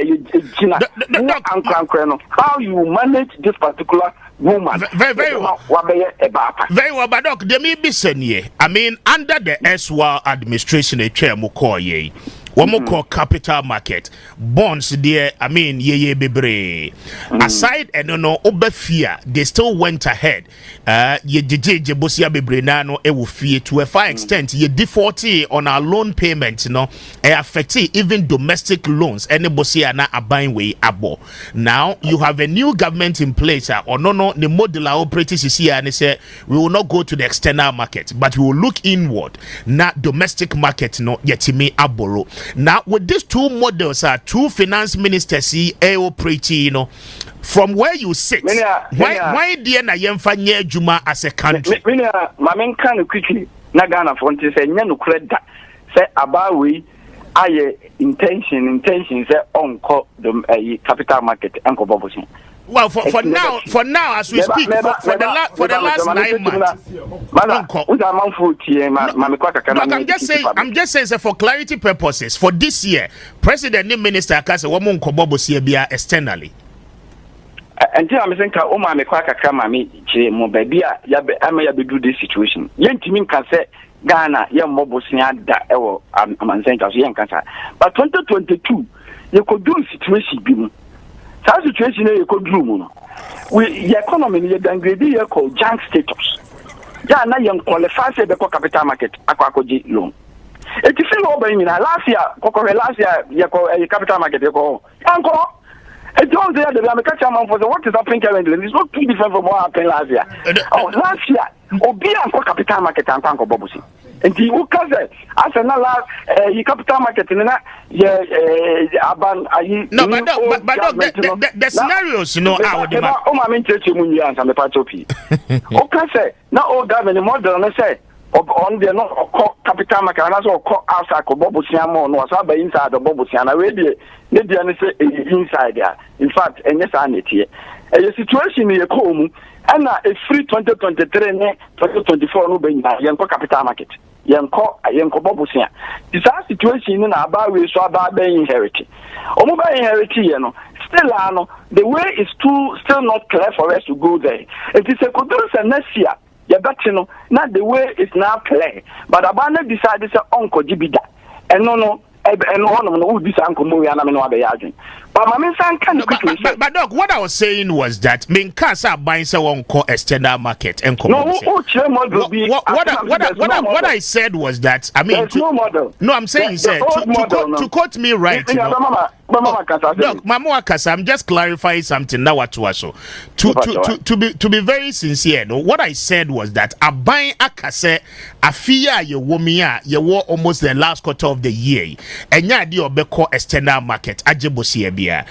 you manage this particular woman. Very well. Very well, but there may be senior. Under the SWA administration, a chair Mukoye. One more call capital market bonds there. I mean, ye bebre. Aside and no obefia, they still went ahead. Ye jeje bosia bebre na no ewu fie to a far extent. Ye defaulty on our loan payment, no, affect even domestic loans. Any bosia na abine way abo. Now you have a new government in place. Or no, the model operators is here and they say we will not go to the external market, but we will look inward. Na domestic market no yetimi aboro. Now, with these two models, two finance ministers see operating, you know, from where you sit, why dear na yemfanye Juma as a country? Mamen can quickly Nagana Fonte say no credit say about we aye intention say on the capital market uncle Bobosin. Well, for now, as we speak, for the last 9 months. I'm just saying, for clarity purposes, for this year, President and Minister Akase won't kobobo siebia externally. Until I'm saying, "Oh my, me kwaka kama me che mo baby ya be do this situation." Yentimi can say Ghana ya mobosia da ewo am saying that yen kasa. But 2022, you could do situation bi. That situation you could do. The economy is downgraded called junk status. Yeah, now you qualify for the capital market, aquacoji loan. It is still over in last year, you capital market, you go. Uncle, it was there the American chairman for the what is happening currently. It's not too different from what happened last year. Last year, Obia for capital market and Uncle Bobusi. And the Ukaze, as another capital market in the scenarios, you know, our demand. Oh, my main church, Munians and the Patopi. Okaze, now all government model, and say, on the no capital market, and also outside Bobusiamo, no, so inside the Bobusiana, already, maybe inside there. In fact, and yes, I need here. A situation in a home, and a free 2023, 2024, no, being a capital market. Yanko Bobusia. This situation in our way so about being inherited. Omuba inherited, you know, still the way is still not clear for us to go there. It is a kudus and next year, you know, not the way is now clear. But Abana decided to uncle Jibida. And no. And one of them this uncle Muriana Menoa. But my man can quickly say. But dog, what I was saying was that Minkasa buying someone called external market and what I said was that I mean no model. No, I'm saying to quote me right. Look, Mama Kasa, I'm just clarifying something now what was so. To be very sincere, no, what I said was that a buying Akase a fear your woman you were almost the last quarter of the year. And ya di obeko external market ajebosi ebia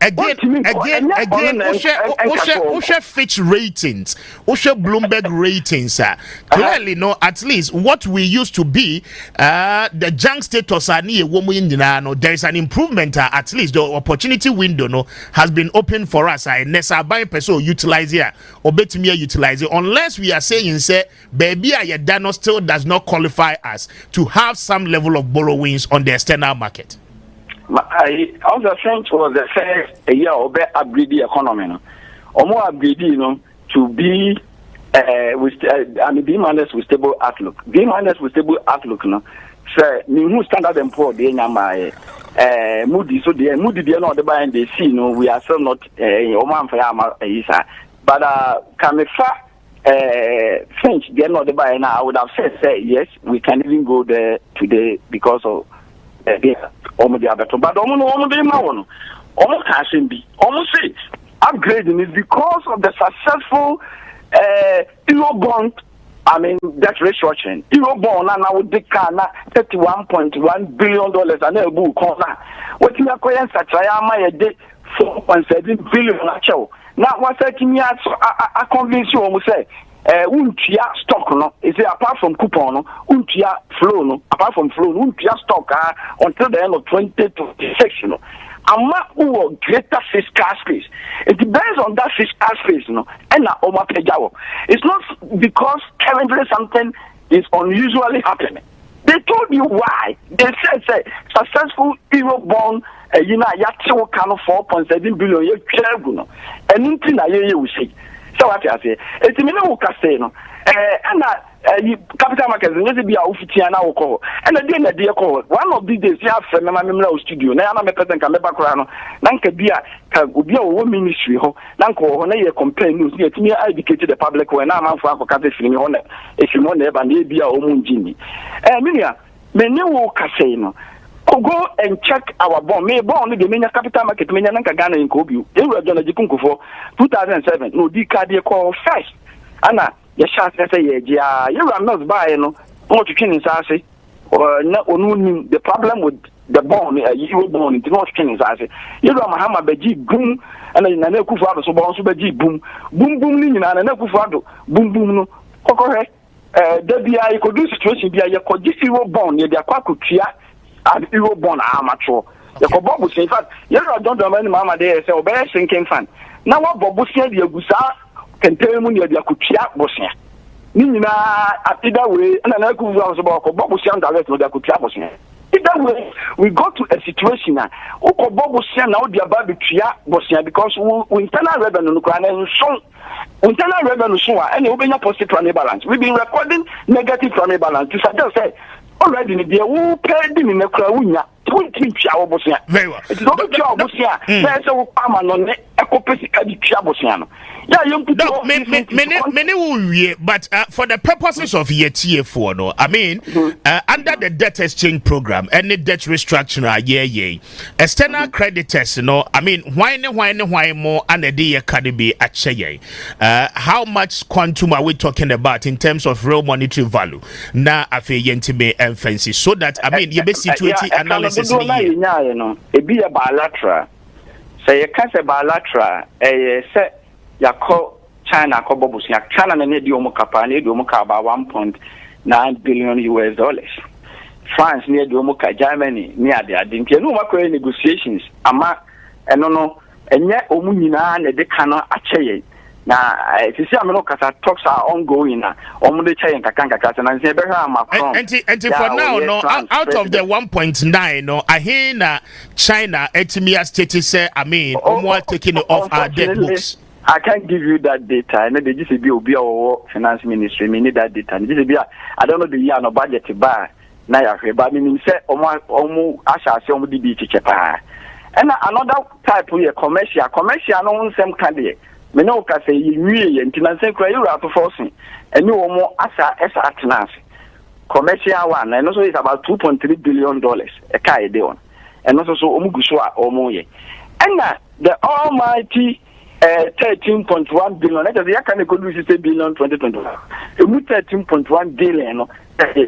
again Osha Fitch ratings, Osha Bloomberg ratings clearly no, at least what we used to be the junk status there is an improvement, at least the opportunity window no has been open for us. Nessa buying person utilize here or bet me utilize it, unless we are saying say baby Ayadano still does not qualify us to have some level of borrowings on the external market. I also think was the first year of upgrade the economy, no, or more upgrade, you know, to be being honest with stable outlook. Being honest with stable outlook, no, say new Standard and Poor, the Moody, so the Moody, they are not the buy and they see, no, we are still not Oman Fayama, but Kamefa French, they are not the buy now. I would have said, yes, we can even go there today because of. But upgrading is because of the successful Eurobond, I mean debt restructuring. Eurobond and now the Kana $31.1 billion and a book corner. What you are calling such a day 4.7 billion actual. Now what's that me I convince you almost say untia stock no is apart from coupon no untia flow no apart from flow untia stock until the end of 2026 you know ama who greater fiscal space. It depends on that fiscal space you know and na oma pejawo. It's not because currently something is unusually happening. They told you why. They said successful Eurobond you know yati kind of 4.7 billion you and nothing na you say. So what I say, it's me no can say no. And capital markets, and be our Fitia now call. And again, the dear call. One of these days, you have from my studio. Now I'm a person can never crown. Nanka Bia can be a ministry. Nanko, when I compare news, yet me educated the public when I'm for Catholic on it. If you want never be a woman, Jimmy. Minia, many will casino. Go and check our bond. May bond the Mania capital market, Mania Ghana in Kobe. They were done a Jikunko for 2007. No, the card call first. Anna, your shot say, yeah, you are not buying no more to Kenny Sassy or not on the problem with the bond, you were born into North Kenny Sassy. You are Mahama Beji boom, and then Nakufado, so born Beji boom, boom, boom, and Nakufado, boom, boom, no. Coco, there be I could do situation be a Kodisi born near the Aquacutia. And you were born amateur. The Bob in fact, you don't know many mamma there say, bear sinking fan. Now what Bob said, the Gusa can tell me the Akutia Bosnia. Nina, either way, and I could was about Bob Sian direct with the Akutia Bosnia. Either way, we go to a situation now. Oko Bob Sian now the Babitia Bosnia because we internal revenue and so internal revenue so and we be positive primary balance. We've been recording negative primary balance to suggest say already the who paid in the crowd. Very well. It's not a job, there's a palm on the ecopesic Chabosiano. Yeah, many will ye, but for the purposes of year TF4, no, I mean, under the debt exchange program, any debt restructuring, external creditors, no, I mean, why more, and the day can be at Cheye. How much quantum are we talking about in terms of real monetary value? Now, I feel yentime and fancy, so that I mean, you be situated analysis. It be a bilateral. Say you can't say bilateral. Say you call China Kobobusia. China need the Omokapa, need the Omoka about $1.9 billion US. France near the Omoka, Germany near the Adink. You know what negotiations. Ama, and no, and yet Omunina and the cannot achieve. Now, if you see, I'm not talks are ongoing. And for now, no, out of the 1.9, no, I hear China, Etimia stated, say, I mean, taking it off our debt books. I can't give you that data. I know they just be our finance ministry. We need that data. I don't know the year no budget to buy. Now, but I mean, say, almost I shall say, almost the beach. And another type of commercial, no same candidate. Me no ka say yiwie enti na say kra you to forcing and no more asa atnance commercial one and also is about $2.3 billion a kai dey on and also so omuguso a omoye and the almighty 13.1 billion that is can go do 60 billion 2021 emu 13.1 billion no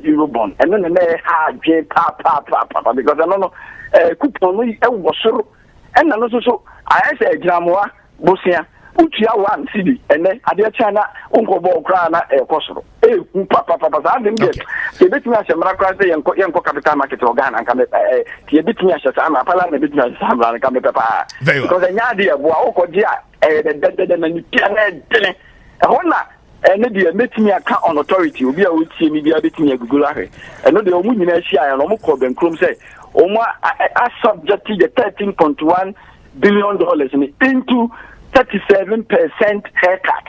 euro bond and then na hard pa because I no coupon no e wo soro and also so I say gramoa bosia Utia one city and then at the China Uncle Crana Cosro. Papa, I didn't get the bit me as a Maracas and capital market organ and come the bit me as a Sama, Palan, bit me as Sam and come papa. Because an idea of Wako Dia, a Hona, and maybe a bit me account on authority will be a would see me be a bit me a Gulare. And not the woman in Asia and Omoko and Krum say, Oma, I subjected the $13.1 billion into 37% haircut.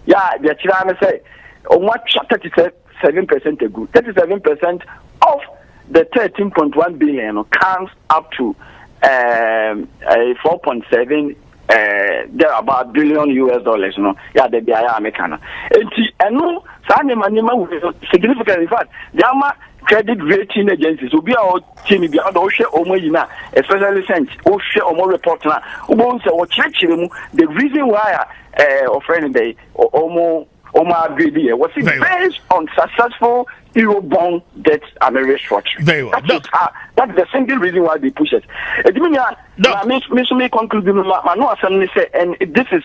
Yeah, the China say, on what 37% ago, 37% of the 13.1 billion comes up to 4.7 there about billion US dollars, no. Yeah, the BIA American. And no, significant. In fact, the credit rating agencies will be our team, be our Omoyina, especially since Omo report now. The reason why offering the Oma BD was based on successful Eurobond debt restructuring. Very well. That's the single reason why they push it. Me conclude no assembly say, and this is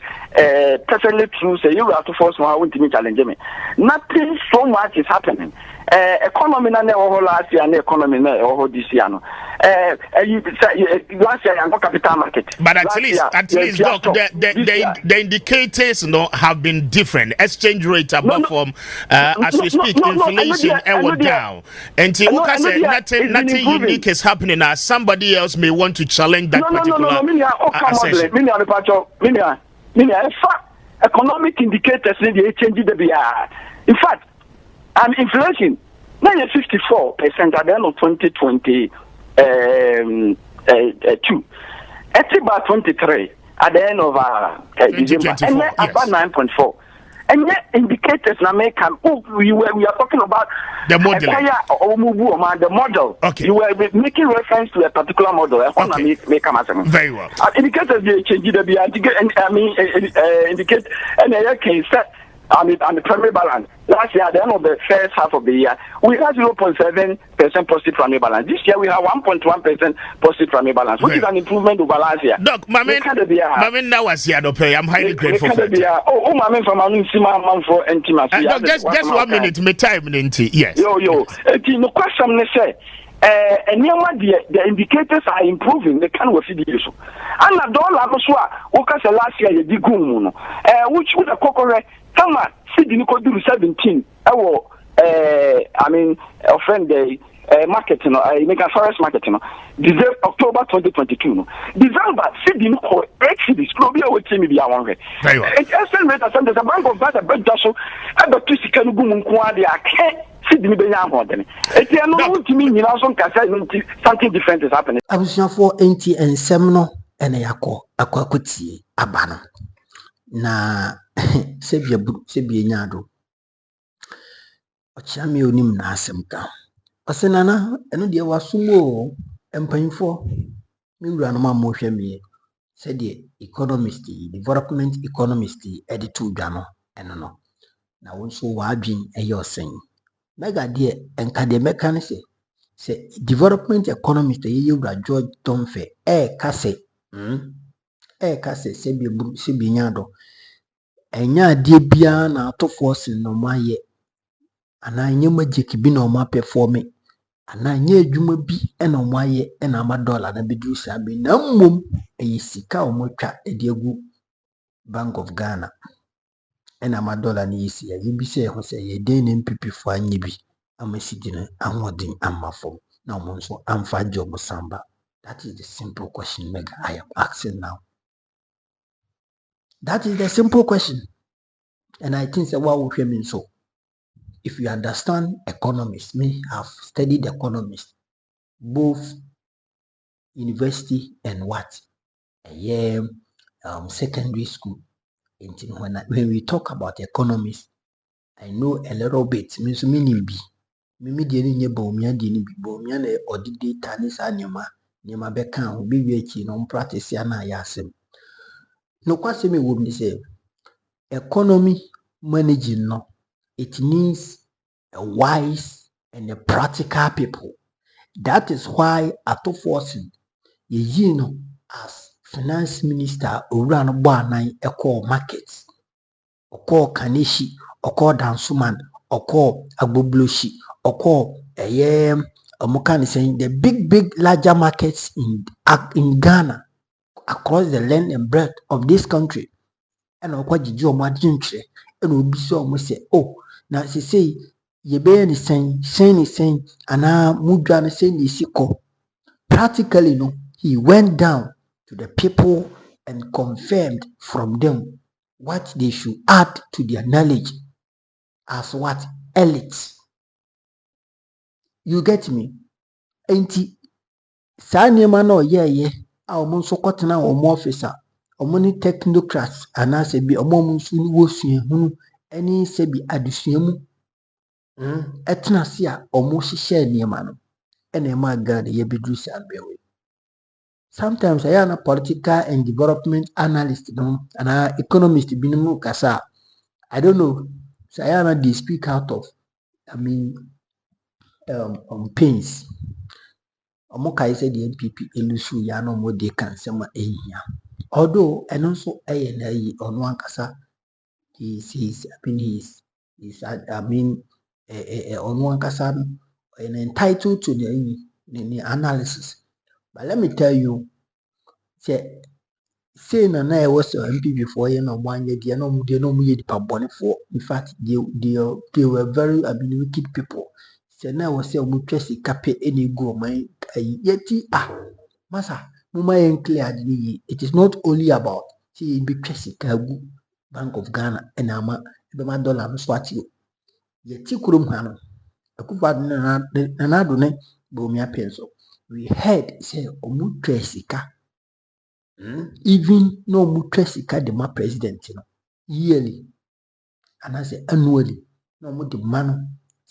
perfectly true. Say you have to force one won't me challenge me. Nothing so much is happening. Economy na last year and economy na this year no. You last year and capital market. But at least look, the indicators have been different. Exchange rate above from as we speak, inflation and down. And nothing unique is happening as somebody else may want to challenge that particular economic indicators need to change the BR. In fact, inflation, now 54% at the end of 2022. By 23 at the end of December, and then about 9.4. And yet indicators na make we are talking about the model. The model. Okay. You were making reference to a particular model. Okay. Very well. Indicators they change indicate and can set on the primary balance. Last year, at the end of the first half of the year, we had 0.7% positive primary balance. This year, we have 1.1% positive primary balance, which is an improvement over last year. Doc, Mamin, now was here, I'm highly grateful for it. Mamin from Anunsima for intimacy. Just 1 minute, me time, yes. No question, they say. And the indicators are improving. They can't see the issue. And the dollar, the last year, you did which would a cocorre. Come on, see the do 17. Offend the marketing, make a forest marketing. December, October 2022. December, see the no 8 cities. Global with me be one way. It's estimate that there's a bank of that, a bed dasso, and the two can go Munkwadi. I can't see the Benya more than it. It's not to me, you know, something different is happening. I was young for 80 and seminal and a yako, aquacuti, abano. Na sebie nyado ochame onim na asemka osenana eno de wasumo empanfo me wura no ma mo hwemie se de economist development economist editor dwa no eno no na wonso wadwen eyosen mega de enka de meka ne se development economist ye wura George Tomfe kase sebie nyado enya ade bia na atofo sin no maye ana nya magic bi na o ma perform ana nya adwuma bi na o maye na ama dollar na bedru sabe na mmom sika o motwa ade agu Bank of Ghana na ama dollar na yesi ya bi se ho se ye den na mpp fo anya bi amasidi na ahodin amafo na mo nso amfa job samba. That is the simple question mega I am asking now. That is the simple question. And I think what we mean so. If you understand economists, me have studied economists, both university and what? Secondary school. When we talk about economists, I know a little bit. Means meaning be. Me didn't nye bomia didn't be bomia ne audit tanis anima beka will be waiting on practice yana yasem. No kwase me would say economy managing no. It needs a wise and a practical people. That is why Atoforsin, you know, as finance minister, run one call markets, or call Kanishi, or call Dansuman, or call Agbobloshi, or call Mokani saying the big larger markets in Ghana across the length and breadth of this country. And what did you imagine? And will be so much say, oh, now she say, ye be ni saying, and now Mudra saying the siko. Practically, no, he went down to the people and confirmed from them what they should add to their knowledge as what elites. You get me? Enti Sanya no ye, our monso cotton or officer. Omoni technocrats anase bi omom nso ni wosua hunu eni se bi adusua mu etna se a omo hihye niema no ena ma Ghana ye bedru se abewe. Sometimes I am a political and development analyst no and economist bi no kasa I don't know so I am they speak out of pains omo kai se the MPP elusu ya no mo de kan sema ehia. Although and also on one kasa he's on one kasa entitled to the analysis. But let me tell you, say na was MPP for one year, no for. In fact, they were very wicked people. Say na was say mutresi kape any go my yeti masa. It is not only about Bank of Ghana and Ama dollar swati. yɛti kurom ha no Akufo-Addo Nana Addo ne Bawumia Penso we heard say ɔmo twa sika even no ɔmo twa sika de ma president no yearly and I say annually no ɔmo de ma no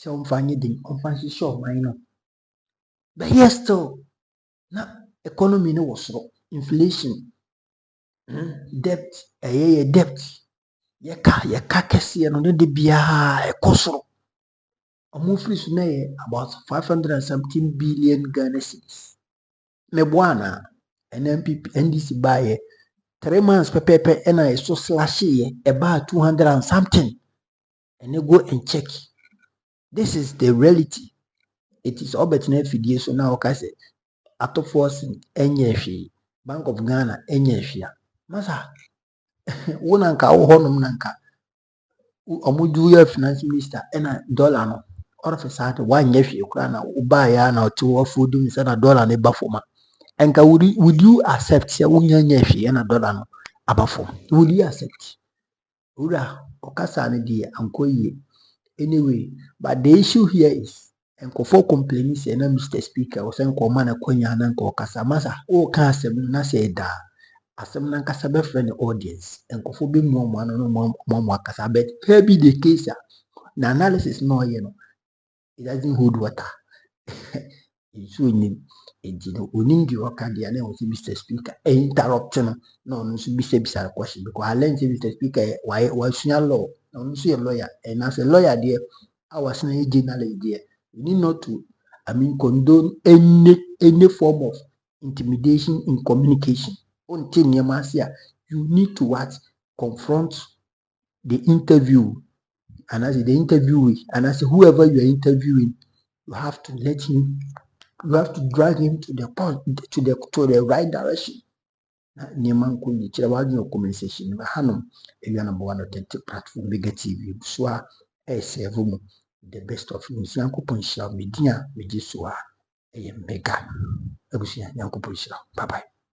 sɛ ɔmfa nye de ɔmfa nhyehyɛ ɔman no but yes still na economy no wɔ soro inflation debt ɛyɛ debt yɛka kɛseɛ no ne de biara ɛkɔ soro ɔmo firi so na yɛ about 517 billion Ghana cedis meboa na NNPP NDC baayɛ 3 months pɛpɛɛpɛ ɛna ɛso slash yɛ ɛbaa 200 and something and go and check this is the reality it is obetna fidie so na ɔka sɛ atɔfoɔ sin ɛnyɛ hwee Bank of Ghana ɛnyɛ hwee masa wo nanka wo hɔnom nanka ɔmo du yɛ finance minister ɛna dollar no ɔrɔfɛ saa te wanyɛ hwee kora na wo baayɛ na ɔte wɔ food mi sɛ na dollar ne ba foma enka would you accept sɛ wonyanya hwee ɛna dollar no aba fom would you accept ura ɔkasa ne deɛ ankɔ yie anyway but the issue here is nkɔfo complaining say na Mr. Speaker ɔsɛ nkɔma na kwanya na nkɔ kasa masa o ka asɛm na sɛ da asɛm na nkasa bɛ friend audience nkɔfo bɛ mu ɔmo ano no mo akasa but be the case na analysis no ɔyɛ no it doesn't hold water so ni ejino onim di ɔka dia na ɔsɛ Mr. Speaker interrupt no na ɔno nso bisa question because I learned Mr. Speaker why sua law na ɔno nso yɛ lawyer and as a lawyer there I was na journalist there you need not to condone any form of intimidation in communication until you need to confront the interview and as the interviewee and as whoever you are interviewing you have to drag him to the point to the right direction na nneɛma nkɔ yie kyerɛ wadwene wɔ comment section no hanom ewia number 1 authentic platform Mega TV so a serve mu the best of news yankopɔn hyira medin a megye so a ɛyɛ Mega abusua yankopɔn hyira bye bye.